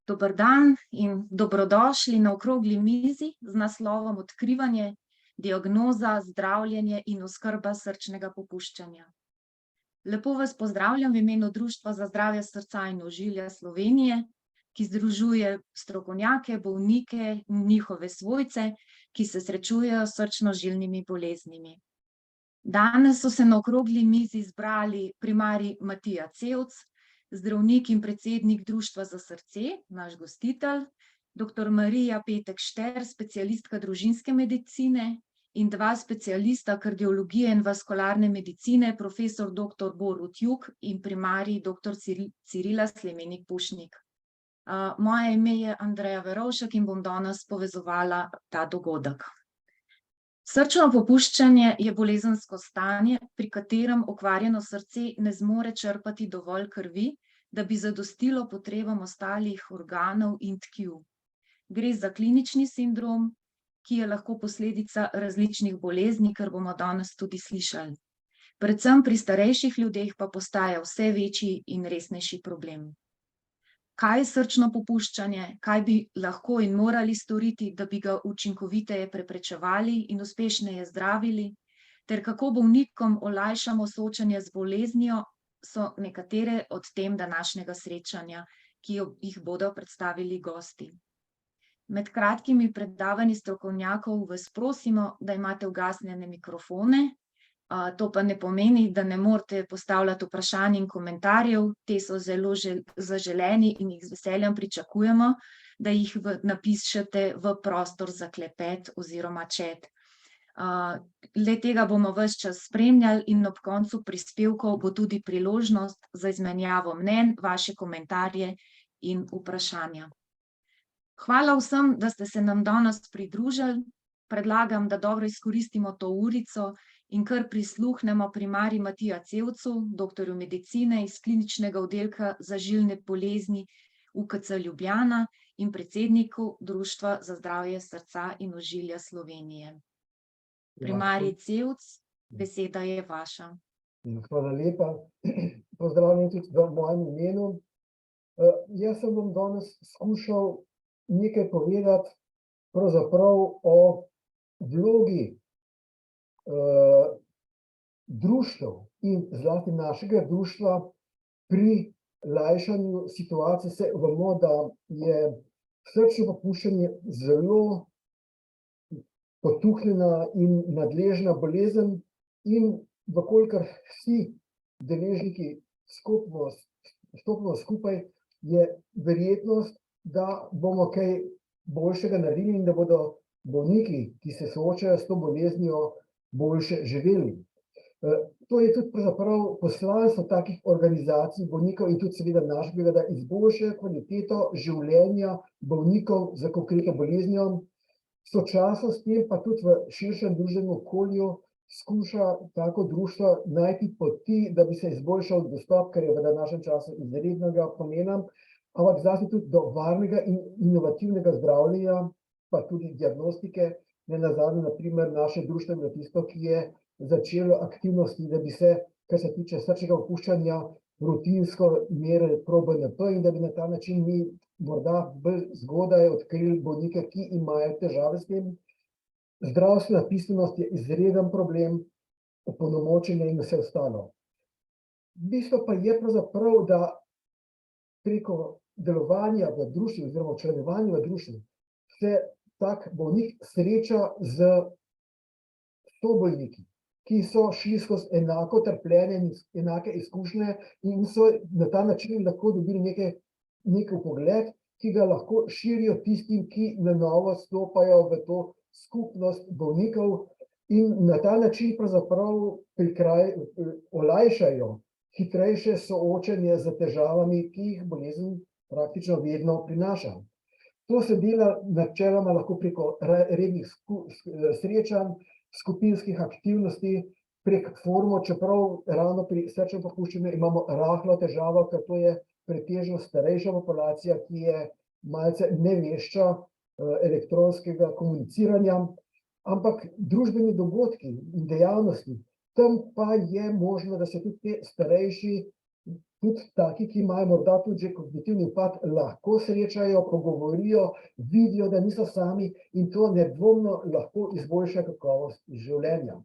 Dober dan in dobrodošli na okrogli mizi z naslovom Odkrivanje, diagnoza, zdravljenje in oskrba srčnega popuščanja. Lepo vas pozdravljam v imenu Društva za zdravje srca in ožilja Slovenije, ki združuje strokovnjake, bolnike in njihove svojce, ki se srečujejo s srčno-žilnimi boleznimi. Danes so se na okrogli mizi zbrali primarij Matija Cevc, zdravnik in predsednik Društva za srce, naš gostitelj, dr. Marija Petek Šter, specialistka družinske medicine, in dva specialista kardiologije in vaskularne medicine, profesor dr. Borut Juk in primarij dr. Cirila Slemenik Pušnik. Moje ime je Andreja Verovšek in bom danes povezovala ta dogodek. Srčno popuščanje je bolezensko stanje, pri katerem okvarjeno srce ne zmore črpati dovolj krvi, da bi zadostilo potrebam ostalih organov in tkiv. Gre za klinični sindrom, ki je lahko posledica različnih bolezni, kar bomo danes tudi slišali. Predvsem pri starejših ljudeh pa postaja vse večji in resnejši problem. Kaj je srčno popuščanje, kaj bi lahko in morali storiti, da bi ga učinkoviteje preprečevali in uspešneje zdravili, ter kako bolnikom olajšamo soočanje z boleznijo, so nekatere od tem današnjega srečanja, ki jih bodo predstavili gosti. Med kratkimi predavanji strokovnjakov vas prosimo, da imate ugasnjene mikrofone. To pa ne pomeni, da ne morete postavljati vprašanj in komentarjev, te so zelo zaželeni in jih z veseljem pričakujemo, da jih napišete v prostor za klepet oziroma chat. Le tega bomo ves čas spremljali in ob koncu prispevkov bo tudi priložnost za izmenjavo mnenj, vaše komentarje in vprašanja. Hvala vsem, da ste se nam danes pridružili. Predlagam, da dobro izkoristimo to urico in kar prisluhnemo primarij Matija Cevcu, doktorju medicine iz kliničnega oddelka za žilne bolezni UKC Ljubljana in predsedniku Društva za zdravje srca in ožilja Slovenije. Primarij Cevc, beseda je vaša. Hvala lepa. Pozdravljeni tudi v mojem imenu. Jaz sem vam danes skušal nekaj povedati pravzaprav o vlogi društev in zlasti našega društva pri lajšanju situacije. Saj vemo, da je srčno popuščanje zelo potuhnjena in nadležna bolezen in vkolikor vsi deležniki stopimo skupaj, je verjetnost, da bomo kaj boljšega naredili in da bodo bolniki, ki se soočajo s to boleznijo, boljše živeli. To je tudi pravzaprav poslanstvo takih organizacij bolnikov in tudi seveda našega, da izboljšajo kvaliteto življenja bolnikov z konkretno boleznijo. Sočasno s tem pa tudi v širšem družbenem okolju skuša tako društvo najti poti, da bi se izboljšal dostop, kar je v današnjem času izrednega pomena, ampak zlasti tudi do varnega in inovativnega zdravljenja, pa tudi diagnostike. Nenazadnje, na primer, naše društvo je tisto, ki je začelo aktivnosti, da bi se, kar se tiče srčnega popuščanja, rutinsko merili proBNP in da bi na ta način mi morda bolj zgodaj odkrili bolnike, ki imajo težave s tem. Zdravstvena pismenost je izreden problem, opolnomočenje in vse ostalo. Bistvo pa je pravzaprav, da preko delovanja v društvu oziroma članovanja v društvu se tak bolnik sreča z sobolniki, ki so šli skozi enako trpljenje in enake izkušnje in so na ta način lahko dobili nek vpogled, ki ga lahko širijo tistim, ki na novo stopajo v to skupnost bolnikov in na ta način pravzaprav olajšajo hitrejše soočanje z težavami, ki jih bolezen praktično vedno prinaša. To se dela načeloma lahko preko rednih srečanj, skupinskih aktivnosti, prek forumov, čeprav ravno pri srčnem popuščanju imamo rahlo težavo, ker to je pretežno starejša populacija, ki je malce nevešča elektronskega komuniciranja, ampak družbeni dogodki in dejavnosti, tam pa je možno, da se tudi te starejši tudi taki, ki imajo morda tudi že kognitivni upad, lahko srečajo, pogovorijo, vidijo, da niso sami in to nedvomno lahko izboljša kakovost življenja.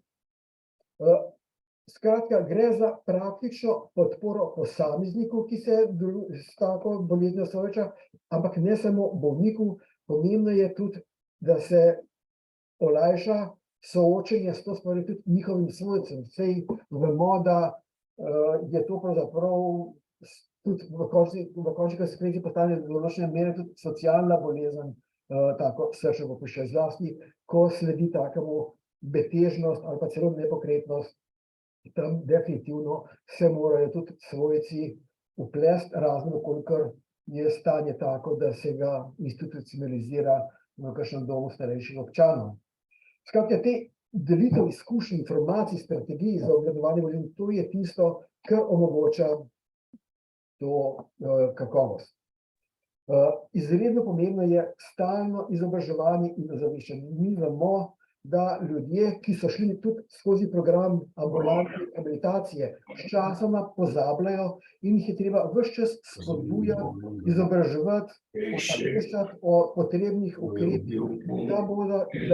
Skratka, gre za praktično podporo posamezniku, ki se s tako boleznijo sooča, ampak ne samo bolniku, pomembno je tudi, da se olajša soočenje s to stvarjo tudi njihovim svojcem. Saj vemo, da je to pravzaprav tudi v končni konsekvenci postane do določene mere tudi socialna bolezen, tako srčno popuščanje, zlasti, ko sledi takemu betežnost ali pa celo nepokretnost, tam definitivno se morajo tudi svojci vplesti, razen kolikor je stanje tako, da se ga institucionalizira v kakšnem domu starejših občanov. Skratka, te delitev izkušenj, informacij, strategij za obvladovanje bolezni, to je tisto, kar omogoča to kakovost. Izredno pomembno je stalno izobraževanje in ozaveščanje. Mi vemo, da ljudje, ki so šli tudi skozi program ambulantne rehabilitacije, sčasoma pozabljajo in jih je treba ves čas spodbujati, izobraževati, osveščati o potrebnih ukrepih, da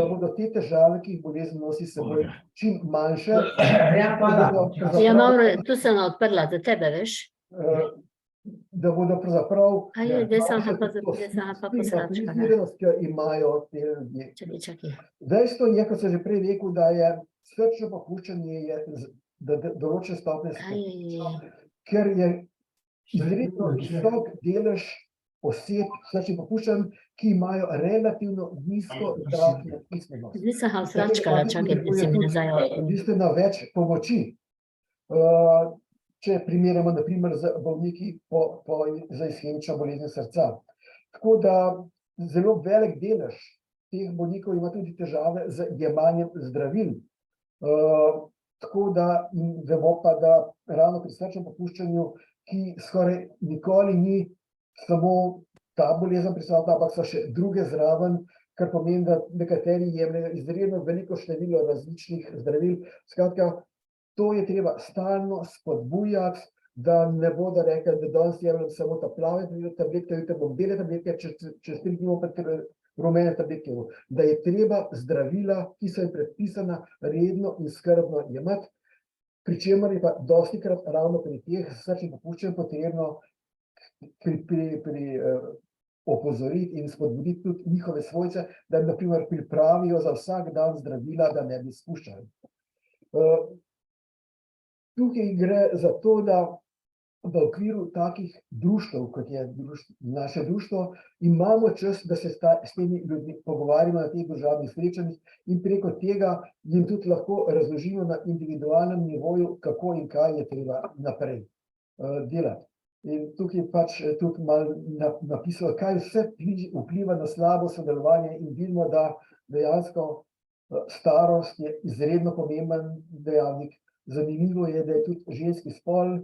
bodo te težave, ki jih bolezen nosi s seboj, čim manjše. Ja, dobro, tu sem odprla za tebe, veš. Da bodo pravzaprav Zdaj sem pa posračka. ki imajo te ljudje. Čakaj. Dejstvo je, kot sem že prej rekel, da je srčno popuščanje določene stopnje spodbujeno, ker je izredno visok delež oseb s srčnim popuščanjem, ki imajo relativno nizko zdravstveno pismenost. Zdaj sem posračkala, čakaj, da si mi nazaj. Bistveno več pomoči. Če primerjamo na primer z bolniki za ishemično bolezen srca. Tako da zelo velik delež teh bolnikov ima tudi težave z jemanjem zdravil. Tako da vemo pa, da ravno pri srčnem popuščanju, ki skoraj nikoli ni samo ta bolezen prisotna, ampak so še druge zraven, kar pomeni, da nekateri jemljejo izredno veliko število različnih zdravil. Skratka, to je treba stalno spodbujati, da ne bodo rekli, da danes jemljem samo ta plave tabletke, jutri bom bele tabletke, čez 3 dni bom pa rumene tabletke. Da je treba zdravila, ki so jim predpisana, redno in skrbno jemati, pri čemer je pa dostikrat ravno pri teh s srčnim popuščanjem potrebno opozoriti in spodbuditi tudi njihove svojce, da jim na primer pripravijo za vsak dan zdravila, da ne bi spuščali. Tukaj gre za to, da v okviru takih društev, kot je naše društvo, imamo čas, da se s temi ljudmi pogovarjamo na teh družabnih srečanjih in preko tega jim tudi lahko razložimo na individualnem nivoju, kako in kaj je treba naprej delati. In tukaj pač tudi malo napisano, kaj vse vpliva na slabo sodelovanje in vidimo, da dejansko starost je izredno pomemben dejavnik. Zanimivo je, da je tudi ženski spol,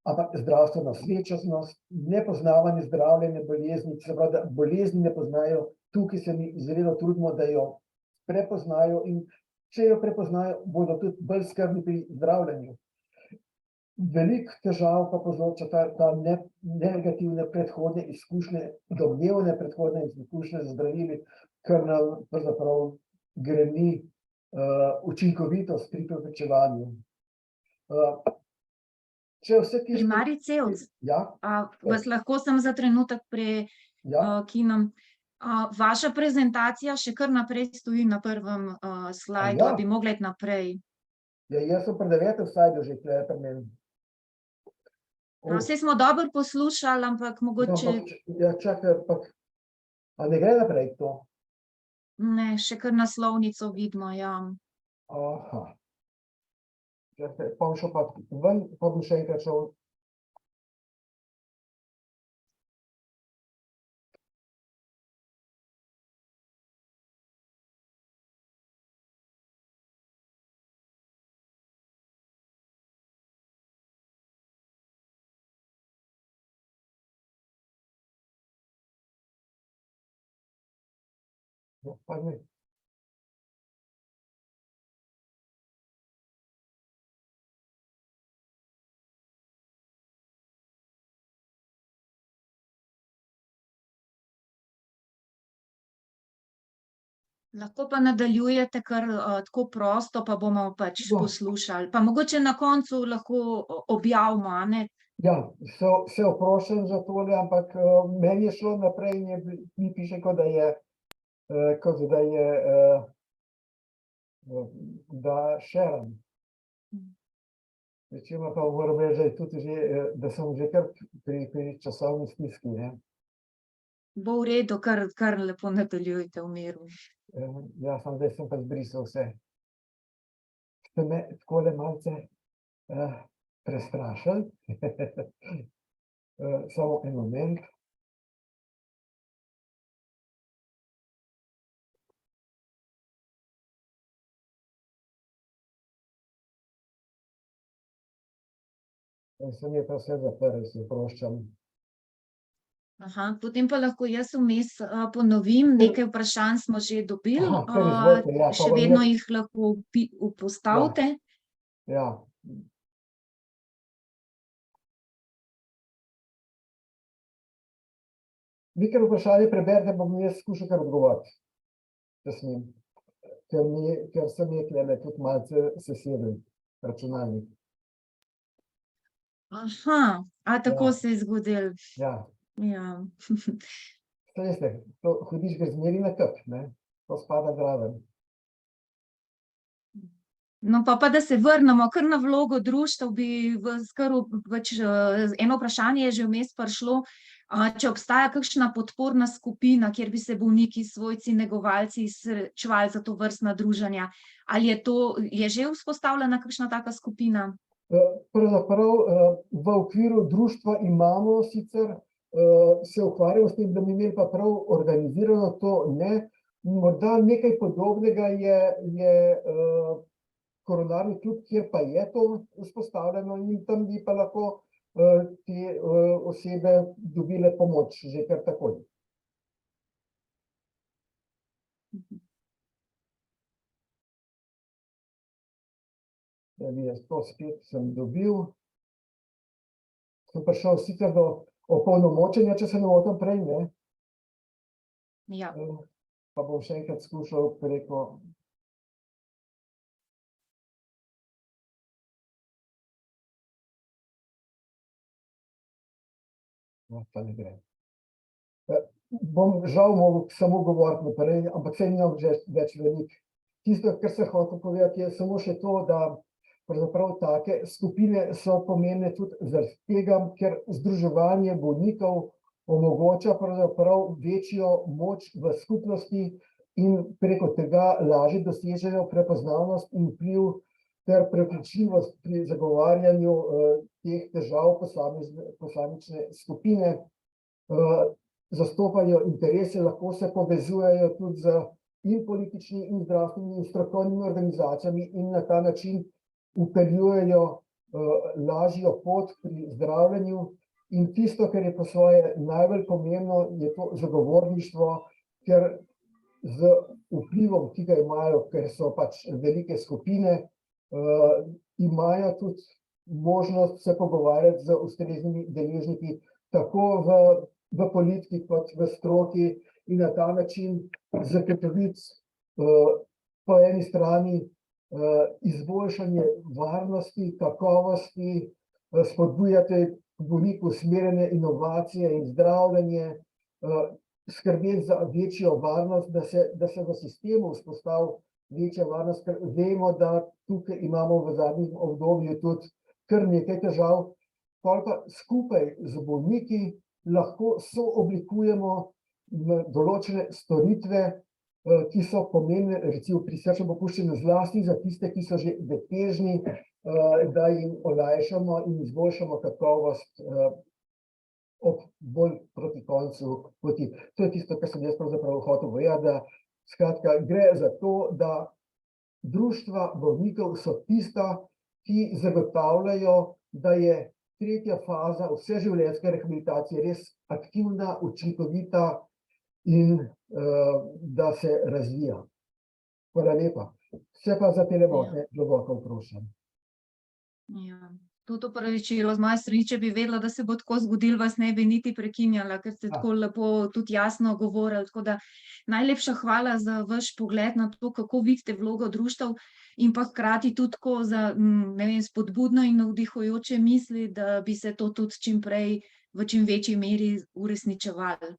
ampak zdravstvena osveščenost, nepoznavanje zdravljenja bolezni, se pravi, da bolezni ne poznajo, tukaj se mi izredno trudimo, da jo prepoznajo in če jo prepoznajo, bodo tudi bolj skrbni pri zdravljenju. Veliko težav pa povzroča ta negativne predhodne izkušnje, domnevne predhodne izkušnje z zdravili, kar nam pravzaprav greni učinkovitost pri preprečevanju. Primarij Cevc, vas lahko sem za trenutek prekinem. Vaša prezentacija še kar naprej stoji na prvem slajdu, a bi mogla iti naprej. Jaz sem pri 9. slajdu že tukaj pri meni. Vse smo dobro poslušali, ampak mogoče... Čakaj, a ne gre naprej to? Ne, še kar naslovnico vidimo, ja. Aha. Pa bom šel pa ven, pa bom še enkrat šel. Pa ne. Lahko pa nadaljujete kar tako prosto, pa bomo pač No. poslušali. Pa mogoče na koncu lahko objavimo, a ne? Ja, se oproščam za tole, ampak meni je šlo naprej in mi piše, kot da je da šeram. Večino pa moram reči, da je tudi že, da sem že kar pri časovni stiski, ne. Bo v redu, kar lepo nadaljujte v miru. Ja, samo zdaj sem pa zbrisal vse. Ste me takole malce prestrašili. Samo en moment. Se mi je pa vse zaprl, se oproščam. Aha, potem pa lahko jaz vmes ponovim, nekaj vprašanj smo že dobili, Aha, kar izvolite, ja, pa še bom vedno jaz- jih lahko postavite. Ja. Vi kar vprašanje preberite, bom jaz skušal kar odgovoriti, če smem. Ker se mi je tulele tudi malce sesedel računalnik. Aha, tako Ja. se je zgodilo. Ja, Ja. saj veste, to hudič ga zmeri na kup, ne, to spada zraven. No, pa da se vrnemo kar na vlogo društev, bi vas kar pač eno vprašanje je že vmes prišlo, če obstaja kakšna podporna skupina, kjer bi se bolniki, svojci, negovalci srečevali za tovrstna druženja. Ali je že vzpostavljena kakšna taka skupina? Pravzaprav v okviru društva imamo sicer, se ukvarjamo s tem, da bi imeli pa prav organizirano to, ne. Morda nekaj podobnega je koronarni klub, kjer pa je to vzpostavljeno in tam bi pa lahko te osebe dobile pomoč že kar takoj. Da bi jaz to spet sem dobil. Sem prišel sicer do opolnomočenja, če se ne motim prej, ne. Ja. Pa bom še enkrat skušal preko. No, pa ne gre. Bom žal mogel samo govoriti naprej, ampak saj nimam več veliko. Tisto, kar sem hotel povedati, je samo še to, da pravzaprav take skupine so pomembne tudi zaradi tega, ker združevanje bolnikov omogoča pravzaprav večjo moč v skupnosti in preko tega lažje dosežejo prepoznavnost in vpliv ter prepričljivost pri zagovarjanju teh težav posamične skupine. Zastopajo interese, lahko se povezujejo tudi z in političnimi in zdravstvenimi in strokovnimi organizacijami in na ta način vpeljujejo lažjo pot pri zdravljenju. In tisto, kar je po svoje najbolj pomembno, je to zagovorništvo, ker z vplivom, ki ga imajo, ker so pač velike skupine, imajo tudi možnost se pogovarjati z ustreznimi deležniki, tako v politiki kot v stroki in na ta način zagotoviti po eni strani izboljšanje varnosti, kakovosti, spodbujati bolniku usmerjene inovacije in zdravljenje, skrbeti za večjo varnost, da se v sistemu vzpostavi večja varnost, ker vemo, da tukaj imamo v zadnjem obdobju tudi kar nekaj težav, pol pa skupaj z bolniki lahko sooblikujemo določene storitve, ki so pomembne, recimo pri srčnem popuščanju, zlasti za tiste, ki so že betežni, da jim olajšamo in izboljšamo kakovost ob bolj proti koncu poti. To je tisto, kar sem jaz pravzaprav hotel povedati, da skratka gre za to, da društva bolnikov so tista, ki zagotavljajo, da je tretja faza vseživljenjske rehabilitacije res aktivna, učinkovita in da se razvija. Hvala lepa. Vse pa za tele motnje globoko oproščam. Ja. Tudi opravičilo z moje strani, če bi vedela, da se bo tako zgodilo, vas ne bi niti prekinjala, ker ste tako lepo tudi jasno govorili. Tako da najlepša hvala za vaš pogled na to, kako vidite vlogo društev in pa hkrati tudi tako za, ne vem, spodbudno in navdihujoče misli, da bi se to tudi čim prej v čim večji meri uresničevalo.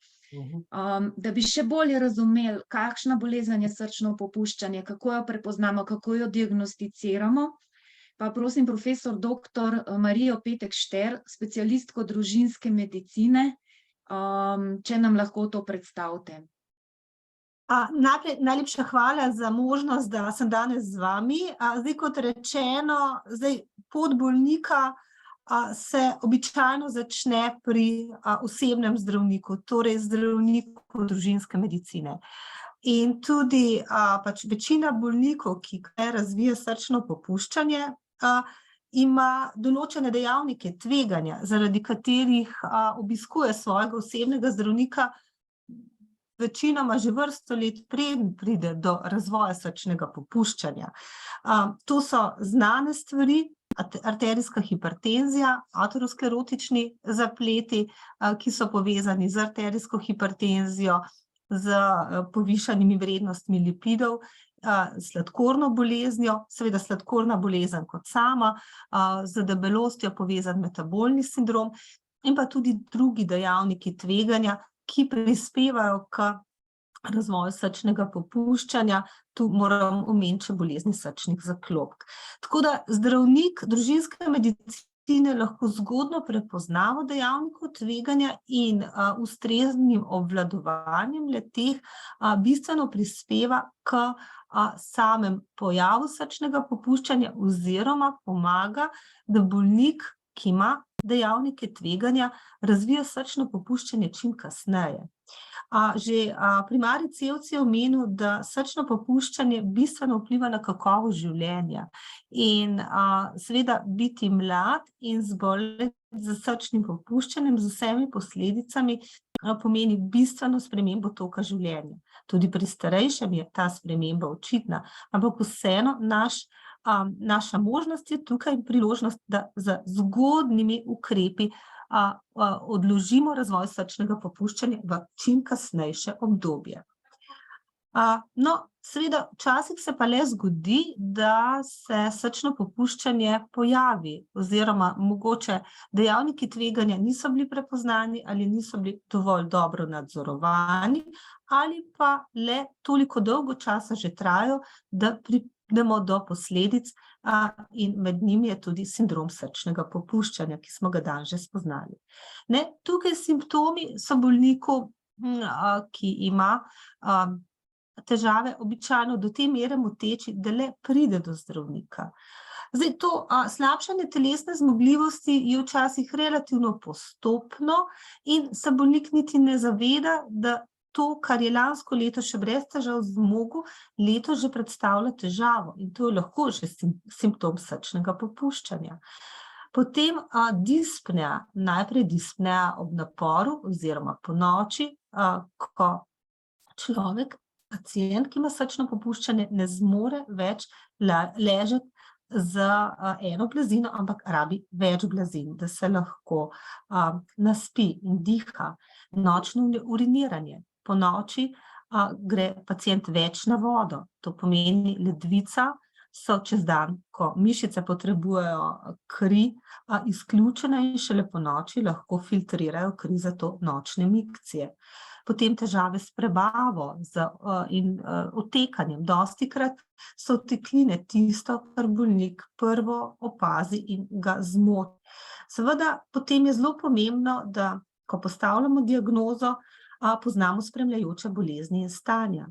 Da bi še bolje razumeli, kakšna bolezen je srčno popuščanje, kako jo prepoznamo, kako jo diagnosticiramo, pa prosim profesor dr. Marijo Petek Šter, specialistko družinske medicine, če nam lahko to predstavite. Najprej najlepša hvala za možnost, da sem danes z vami. Zdaj, kot rečeno, pot bolnika se običajno začne pri osebnem zdravniku, torej zdravniku družinske medicine. In tudi pač večina bolnikov, ki razvije srčno popuščanje, ima določene dejavnike tveganja, zaradi katerih obiskuje svojega osebnega zdravnika večinoma že vrsto let, preden pride do razvoja srčnega popuščanja. To so znane stvari, arterijska hipertenzija, aterosklerotični zapleti, ki so povezani z arterijsko hipertenzijo, z povišanimi vrednostmi lipidov, sladkorno boleznijo, seveda sladkorna bolezen kot sama, z debelostjo povezan metabolni sindrom in pa tudi drugi dejavniki tveganja, ki prispevajo k razvoju srčnega popuščanja. Tu moram omeniti še bolezni srčnih zaklopk. Tako da zdravnik družinske medicine lahko zgodno prepoznava dejavnikov tveganja in ustreznim obvladovanjem le-teh bistveno prispeva k samem pojavu srčnega popuščanja oziroma pomaga, da bolnik, ki ima dejavnike tveganja, razvija srčno popuščanje čim kasneje. Že primarij Cevc je omenil, da srčno popuščanje bistveno vpliva na kakovost življenja in seveda biti mlad in zboleti z srčnim popuščanjem z vsemi posledicami pomeni bistveno spremembo toka življenja. Tudi pri starejšem je ta sprememba očitna, ampak vseeno naša možnost je tukaj priložnost, da z zgodnjimi ukrepi odložimo razvoj srčnega popuščanja v čim kasnejše obdobje. No, seveda, včasih se pa le zgodi, da se srčno popuščanje pojavi oziroma mogoče dejavniki tveganja niso bili prepoznani ali niso bili dovolj dobro nadzorovani ali pa le toliko dolgo časa že trajajo, da pridemo do posledic in med njimi je tudi sindrom srčnega popuščanja, ki smo ga danes že spoznali. Tukaj simptomi so bolniku, ki ima težave, običajno do te mere moteči, da le pride do zdravnika. Zdaj, to slabšanje telesne zmogljivosti je včasih relativno postopno in se bolnik niti ne zaveda, da to, kar je lansko leto še brez težav zmogel, letos že predstavlja težavo in to je lahko že simptom srčnega popuščanja. Potem dispneja, najprej dispneja ob naporu oziroma ponoči, ko človek, pacient, ki ima srčno popuščanje, ne zmore več ležati z eno blazino, ampak rabi več blazin, da se lahko naspi in diha. Nočno uriniranje. Po noči gre pacient več na vodo, to pomeni ledvica so čez dan, ko mišice potrebujejo kri, izključene in šele po noči lahko filtrirajo kri za to nočne mikcije. Potem težave s prebavo in otekanjem. Dostikrat so otekline tisto, kar bolnik prvo opazi in ga zmoti. Seveda, potem je zelo pomembno, da ko postavljamo diagnozo, poznamo spremljajoče bolezni in stanja.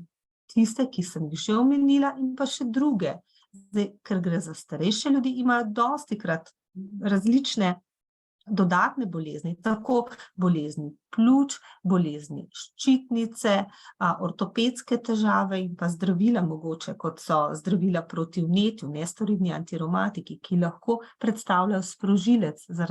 Tiste, ki sem jih že omenila, in pa še druge. Zdaj, ker gre za starejše ljudi, imajo dostikrat različne dodatne bolezni, tako bolezni pljuč, bolezni ščitnice, ortopedske težave in pa zdravila mogoče, kot so zdravila proti vnetju, nesteroidni antireuvmatiki, ki lahko predstavljajo sprožilec za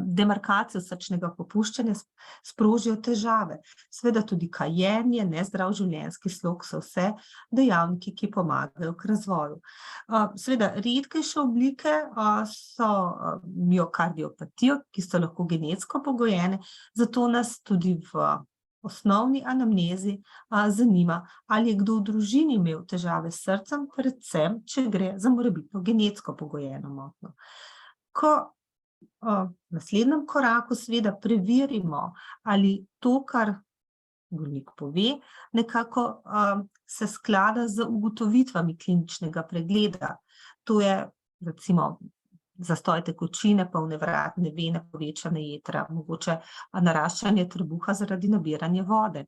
demarkacijo srčnega popuščanja, sprožijo težave. Seveda tudi kajenje, nezdrav življenjski slog so vse dejavniki, ki pomagajo k razvoju. Seveda redkejše oblike so miokardiopatijo, ki so lahko genetsko pogojene, zato nas tudi v osnovni anamnezi zanima, ali je kdo v družini imel težave s srcem, predvsem, če gre za morebitno genetsko pogojeno motnjo. V naslednjem koraku seveda preverimo, ali to, kar bolnik pove, nekako se sklada z ugotovitvami kliničnega pregleda. To je recimo zastoj tekočine, polne vratne vene, povečane jetra, mogoče naraščanje trebuha zaradi nabiranja vode.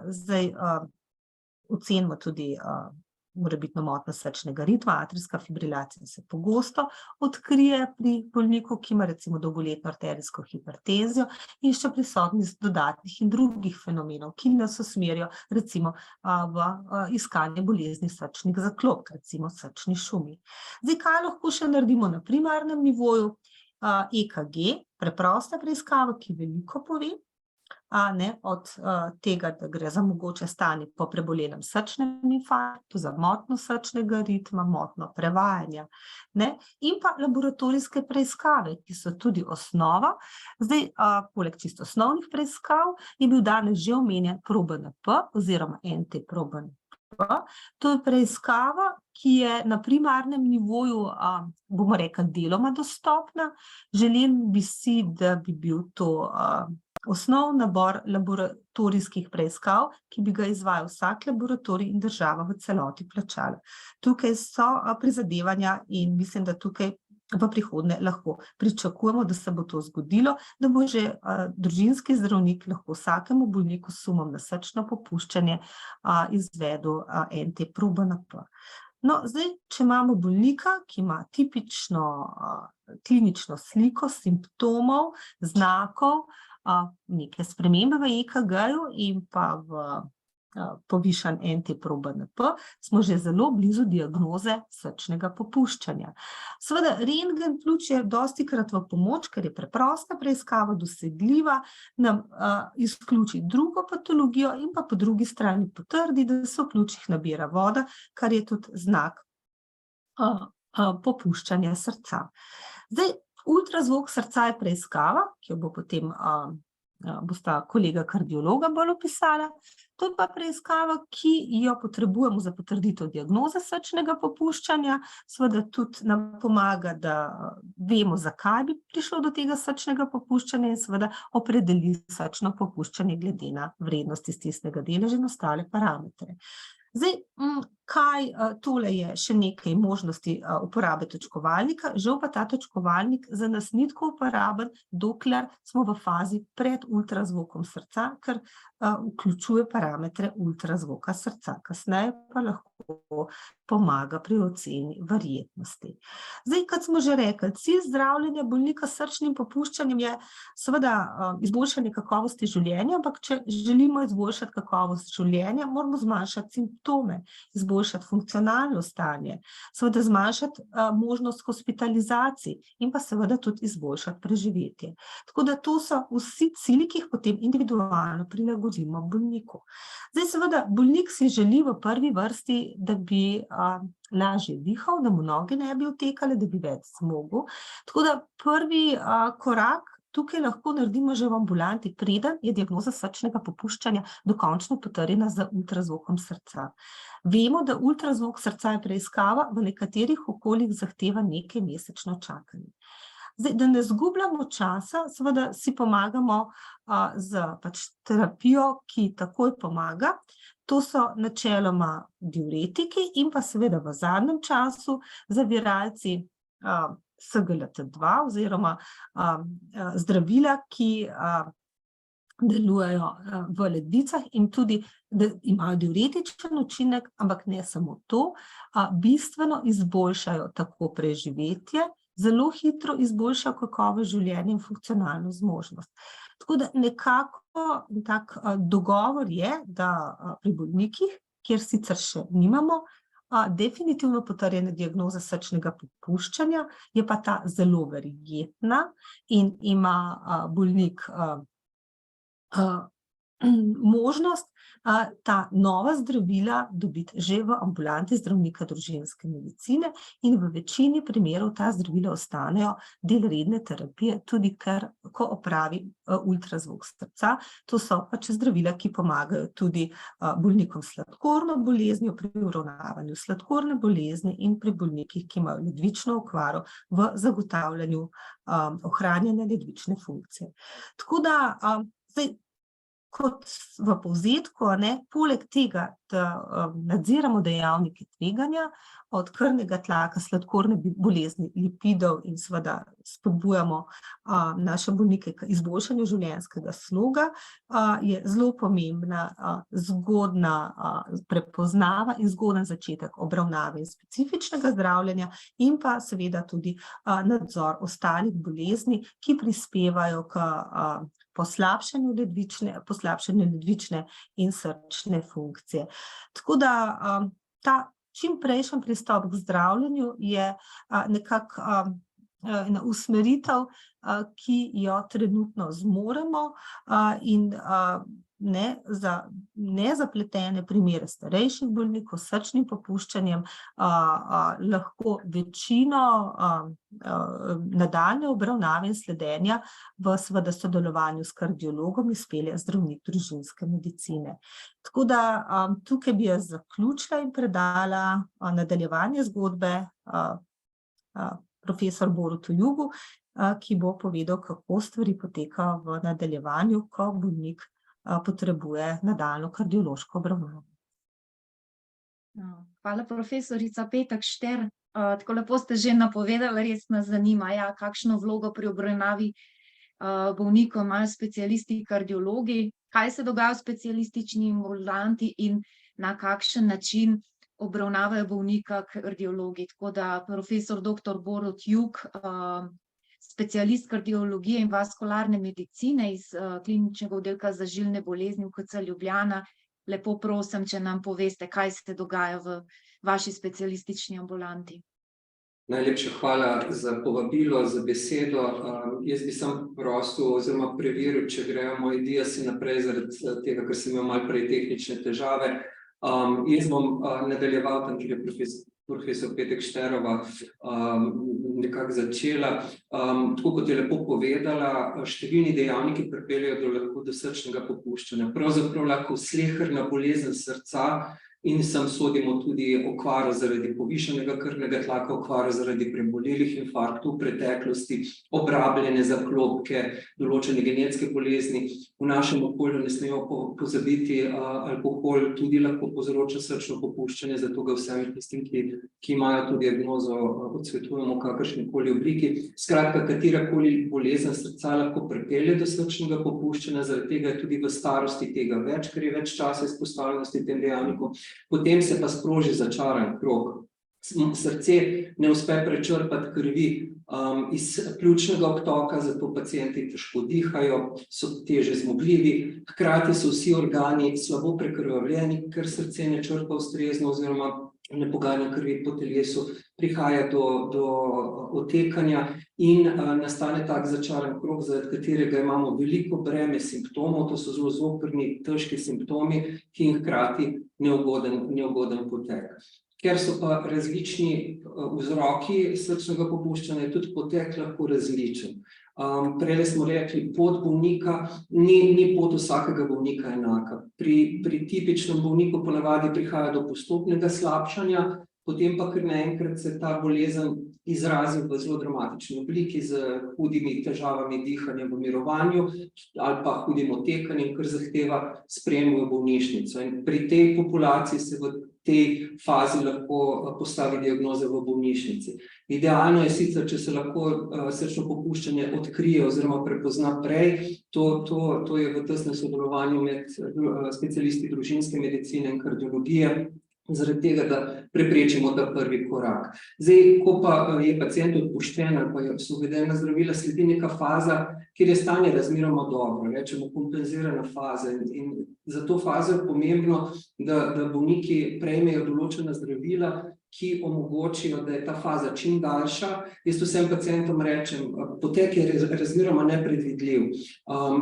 Zdaj ocenimo tudi morebitno motnjo srčnega ritma, atrijska fibrilacija se pogosto odkrije pri bolniku, ki ima recimo dolgoletno arterijsko hipertenzijo in še prisotnost dodatnih in drugih fenomenov, ki nas usmerijo recimo v iskanje bolezni srčnih zaklopk, recimo srčni šumi. Zdaj, kaj lahko še naredimo na primarnem nivoju? EKG, preprosta preiskava, ki veliko pove, od tega, da gre za mogoče stanje po prebolelem srčnem infarktu, za motnjo srčnega ritma, motnjo prevajanja, in pa laboratorijske preiskave, ki so tudi osnova. Zdaj, poleg čisto osnovnih preiskav je bil danes že omenjen ProBNP oziroma NT-proBNP. To je preiskava, ki je na primarnem nivoju, bomo rekli, deloma dostopna. Želim bi si, da bi bil to osnov nabor laboratorijskih preiskav, ki bi ga izvajal vsak laboratorij in država v celoti plačala. Tukaj so prizadevanja in mislim, da tukaj v prihodnje lahko pričakujemo, da se bo to zgodilo, da bo že družinski zdravnik lahko vsakemu bolniku s sumom na srčno popuščanje izvedel NT-proBNP. No, zdaj, če imamo bolnika, ki ima tipično klinično sliko simptomov, znakov, neke spremembe v EKG-ju in pa v povišan NT-proBNP, smo že zelo blizu diagnoze srčnega popuščanja. Seveda, rentgen pljuč je dostikrat v pomoč, ker je preprosta preiskava, dosegljiva, nam izključi drugo patologijo in pa po drugi strani potrdi, da se v pljučih nabira voda, kar je tudi znak popuščanja srca. Zdaj, ultrazvok srca je preiskava, ki jo bo potem bosta kolega kardiologa bolj opisala. To je pa preiskava, ki jo potrebujemo za potrditev diagnoze srčnega popuščanja. Seveda tudi nam pomaga, da vemo, zakaj bi prišlo do tega srčnega popuščanja in seveda opredeli srčno popuščanje glede na vrednosti stisnega deleža in ostale parametre. Zdaj, tole je še nekaj možnosti uporabe točkovalnika, žal pa ta točkovalnik za nas ni tako uporaben, dokler smo v fazi pred ultrazvokom srca, ker vključuje parametre ultrazvoka srca, kasneje pa lahko pomaga pri oceni verjetnosti. Zdaj, kot smo že rekli, cilj zdravljenja bolnika s srčnim popuščanjem je seveda izboljšanje kakovosti življenja, ampak če želimo izboljšati kakovost življenja, moramo zmanjšati simptome, izboljšati funkcionalno stanje, seveda zmanjšati možnost hospitalizacij in pa seveda tudi izboljšati preživetje. Tako da to so vsi cilji, ki jih potem individualno prilagodimo bolniku. Zdaj, seveda, bolnik si želi v prvi vrsti, da bi lažje dihal, da mu noge ne bi otekale, da bi več zmogel. Tako da prvi korak tukaj lahko naredimo že v ambulanti, preden je diagnoza srčnega popuščanja dokončno potrjena z ultrazvokom srca. Vemo, da ultrazvok srca je preiskava, v nekaterih okoljih zahteva nekaj mesečno čakanje. Zdaj, da ne zgubljamo časa, seveda si pomagamo z terapijo, ki takoj pomaga. To so načeloma diuretiki in pa seveda v zadnjem času zaviralci SGLT2 oziroma zdravila, ki delujejo v ledvicah in tudi imajo diuretičen učinek, ampak ne samo to, bistveno izboljšajo tako preživetje, zelo hitro izboljša kakovost življenja in funkcionalno zmožnost. Tako da nekako tak dogovor je, da pri bolnikih, kjer sicer še nimamo definitivno potrjene diagnoze srčnega popuščanja, je pa ta zelo verjetna in ima bolnik možnost ta nova zdravila dobiti že v ambulanti zdravnika družinske medicine in v večini primerov ta zdravila ostanejo del redne terapije, tudi ko opravi ultrazvok srca. To so pač zdravila, ki pomagajo tudi bolnikom s sladkorno boleznijo pri uravnavanju sladkorne bolezni in pri bolnikih, ki imajo ledvično okvaro, v zagotavljanju ohranjanja ledvične funkcije. Tako da zdaj, kot v povzetku, poleg tega, da nadziramo dejavnike tveganja, od krvnega tlaka, sladkorne bolezni, lipidov in seveda spodbujamo naše bolnike k izboljšanju življenjskega sloga, je zelo pomembna zgodna prepoznava in zgoden začetek obravnave in specifičnega zdravljenja in pa seveda tudi nadzor ostalih bolezni, ki prispevajo k poslabšanju ledvične in srčne funkcije. Tako da ta čimprejšnji pristop k zdravljenju je nekako ena usmeritev, ki jo trenutno zmoremo in za nezapletene primere starejših bolnikov s srčnim popuščanjem lahko večino nadaljnje obravnave in sledenja v seveda sodelovanju s kardiologom izpelje zdravnik družinske medicine. Tako da tukaj bi jaz zaključila in predala nadaljevanje zgodbe profesor Borutu Jugu, ki bo povedal, kako stvari potekajo v nadaljevanju, ko bolnik potrebuje nadaljnjo kardiološko obravnavo. Hvala, profesorica Petek Šter. Tako lepo ste že napovedali, res nas zanima, kakšno vlogo pri obravnavi bolnikov imajo specialisti kardiologi, kaj se dogaja v specialistični ambulanti in na kakšen način obravnavajo bolnika kardiologi. Tako da profesor dr. Borut Jug, specialist kardiologije in vaskularne medicine iz kliničnega oddelka za žilne bolezni UKC Ljubljana, lepo prosim, če nam poveste, kaj se dogaja v vaši specialistični ambulanti. Najlepša hvala za povabilo, za besedo. Jaz bi sam prosil oziroma preveril, če grejo moji diasi naprej zaradi tega, ker sem imel malo prej tehnične težave. Jaz bom nadaljeval tam, kjer je profesor Petek Šterova nekako začela. Tako kot je lepo povedala, številni dejavniki pripeljejo lahko do srčnega popuščanja. Pravzaprav lahko sleherna bolezen srca in sem sodimo tudi okvaro zaradi povišanega krvnega tlaka, okvaro zaradi prebolelih infarktov v preteklosti, obrabljene zaklopke, določene genetske bolezni. V našem okolju ne smemo pozabiti, alkohol tudi lahko povzroča srčno popuščanje, zato ga vsem tistim, ki imajo to diagnozo, odsvetujemo v kakršnikoli obliki. Skratka, katerakoli bolezen srca lahko pripelje do srčnega popuščanja, zaradi tega je tudi v starosti tega več, ker je več časa izpostavljenosti tem dejavnikom. Potem se pa sproži začaran krog. Srce ne uspe prečrpati krvi iz pljučnega obtoka, zato pacienti težko dihajo, so teže zmogljivi, hkrati so vsi organi slabo prekrvavljeni, ker srce ne črpa ustrezno oziroma ne poganja krvi po telesu, prihaja do otekanja in nastane tak začaran krog, zaradi katerega imamo veliko breme simptomov, to so zelo zoprni, težki simptomi, ki jim hkrati neugoden potek. Ker so pa različni vzroki srčnega popuščanja, je tudi potek lahko različen. Prej smo rekli, pot bolnika, ni pot vsakega bolnika enaka. Pri tipičnem bolniku ponavadi prihaja do postopnega slabšanja, potem pa kar naenkrat se ta bolezen izrazi v zelo dramatični obliki z hudimi težavami dihanja v mirovanju ali pa hudim otekanjem, kar zahteva sprejem v bolnišnico. In pri tej populaciji se v tej fazi lahko postavi diagnoze v bolnišnici. Idealno je sicer, če se lahko srčno popuščanje odkrije oziroma prepozna prej, to je v tesnem sodelovanju med specialisti družinske medicine in kardiologije. zaradi tega, da preprečimo ta prvi korak. Zdaj, ko pa je pacient odpuščen ali pa so uvedena zdravila, sledi neka faza, kjer je stanje razmeroma dobro, rečemo kompenzirana faza, in za to fazo je pomembno, da bolniki prejmejo določena zdravila, ki omogočijo, da je ta faza čim daljša. Jaz vsem pacientom rečem, potek je razmeroma nepredvidljiv.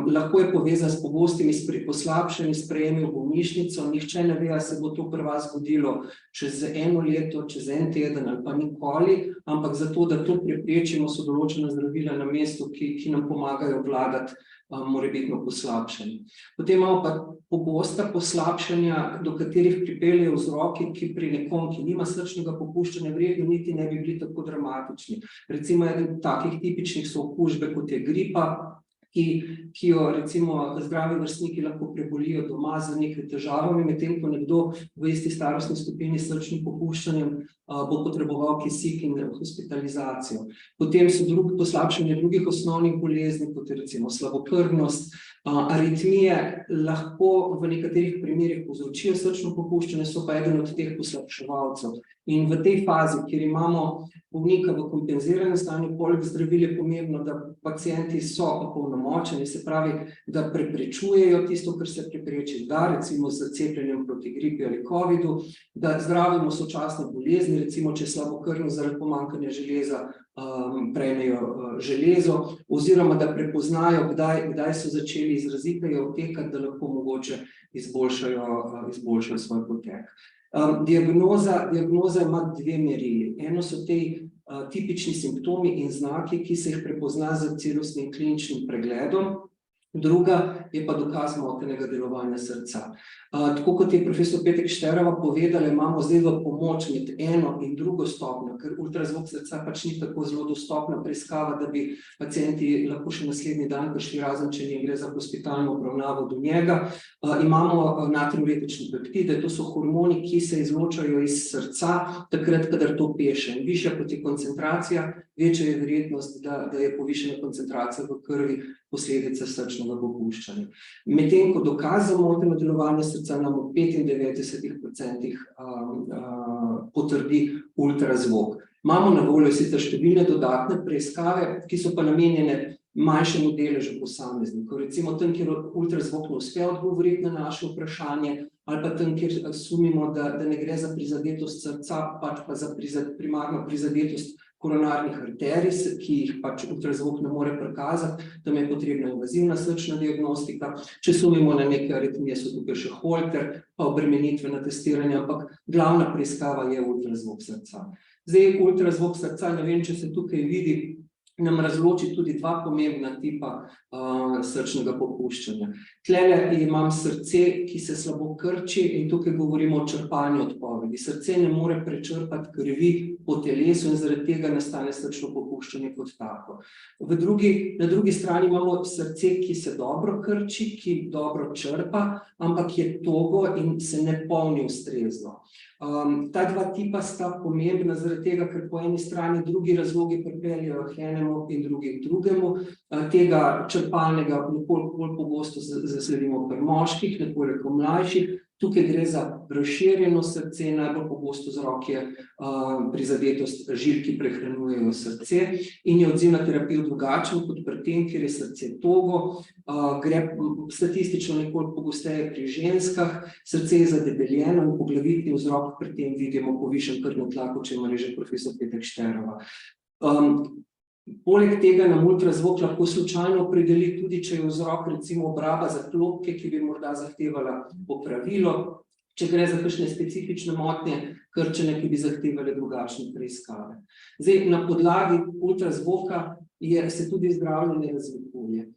Lahko je povezan s pogostimi poslabšanji sprejemi v bolnišnico, nihče ne ve, ali se bo to pri vas zgodilo čez 1 leto, čez 1 teden ali pa nikoli, ampak zato, da to preprečimo, so določena zdravila na mestu, ki nam pomagajo obvladati morebitno poslabšanje. Potem imamo pa pogosta poslabšanja, do katerih pripeljejo vzroki, ki pri nekom, ki nima srčnega popuščanja, verjetno niti ne bi bili tako dramatični. Recimo eden takih tipičnih so okužbe, kot je gripa, ki jo recimo zdravi vrstniki lahko prebolijo doma z nekaj težavami, medtem ko nekdo v isti starostni skupini s srčnim popuščanjem bo potreboval kisik in hospitalizacijo. Potem so poslabšanje drugih osnovnih bolezni, kot je recimo slabokrvnost, aritmije lahko v nekaterih primerih povzročijo srčno popuščanje, so pa eden od teh poslabševalcev. In v tej fazi, kjer imamo bolnika v kompenziranem stanju, poleg zdravil je pomembno, da pacienti so opolnomočeni, se pravi, da preprečujejo tisto, kar se prepreči da, recimo z cepljenjem proti gripi ali covidu, da zdravimo sočasne bolezni, recimo če slabokrvnost zaradi pomanjkanja železa prejmejo železo, oziroma da prepoznajo, kdaj so začeli izraziteje odtekati, da lahko mogoče izboljšajo svoj potek. Diagnoza ima 2 merili. Eno so te tipični simptomi in znaki, ki se jih prepozna z celostnim kliničnim pregledom, druga je pa dokaz motenega delovanja srca. Tako kot je profesor Petek Šterova povedala, imamo zdaj v pomoč med 1. in 2. stopnjo, ker ultrazvok srca pač ni tako zelo dostopna preiskava, da bi pacienti lahko še naslednji dan prišli, razen če jim gre za hospitalno obravnavo do njega. Imamo natrijev-retične peptide, to so hormoni, ki se izločajo iz srca takrat, kadar to peše. In višja kot je koncentracija, večja je verjetnost, da je povišena koncentracija v krvi posledica srčnega popuščanja. Medtem ko dokaz za moteno delovanje srca nam v 95% potrdi ultrazvok. Imamo na voljo sicer številne dodatne preiskave, ki so pa namenjene manjšemu deležu posameznikov. Recimo tam, kjer ultrazvok ne uspe odgovoriti na naše vprašanje, ali pa tam, kjer sumimo, da ne gre za prizadetost srca, pač pa za primarno prizadetost koronarnih arterij, ki jih pač ultrazvok ne more prikazati, tam je potrebna invazivna srčna diagnostika. Če sumimo na neke aritmije, so tukaj še Holter, pa obremenitvena testiranja, ampak glavna preiskava je ultrazvok srca. Zdaj, ultrazvok srca, ne vem, če se tukaj vidi, nam razloči tudi 2 pomembna tipa srčnega popuščanja. Tlele imam srce, ki se slabo krči, in tukaj govorimo o črpalni odpovedi. Srce ne more prečrpati krvi po telesu in zaradi tega nastane srčno popuščanje kot tako. Na drugi strani imamo srce, ki se dobro krči, ki dobro črpa, ampak je togo in se ne polni ustrezno. Ta 2 tipa sta pomembna zaradi tega, ker po eni strani drugi razlogi pripeljejo k enemu in drugi k drugemu. Tega črpalnega nekoliko bolj pogosto zasledimo pri moških, nekoliko mlajših. Tukaj gre za razširjeno srce, najbolj pogosto vzrok je prizadetost žil, ki prehranjujejo srce, in je odziv na terapijo drugačen kot pri tem, kjer je srce togo. Gre statistično nekoliko pogosteje pri ženskah, srce je zadebeljeno in poglavitni vzrok pri tem vidimo povišan krvni tlak, o čemer je že profesor Petek Šterova. Poleg tega nam ultrazvok lahko slučajno opredeli tudi, če je vzrok recimo obraba zaklopke, ki bi morda zahtevala popravilo, če gre za kakšne specifične motnje krčenja, ki bi zahtevale drugačne preiskave. Zdaj, na podlagi ultrazvoka se tudi zdravljenje razlikuje.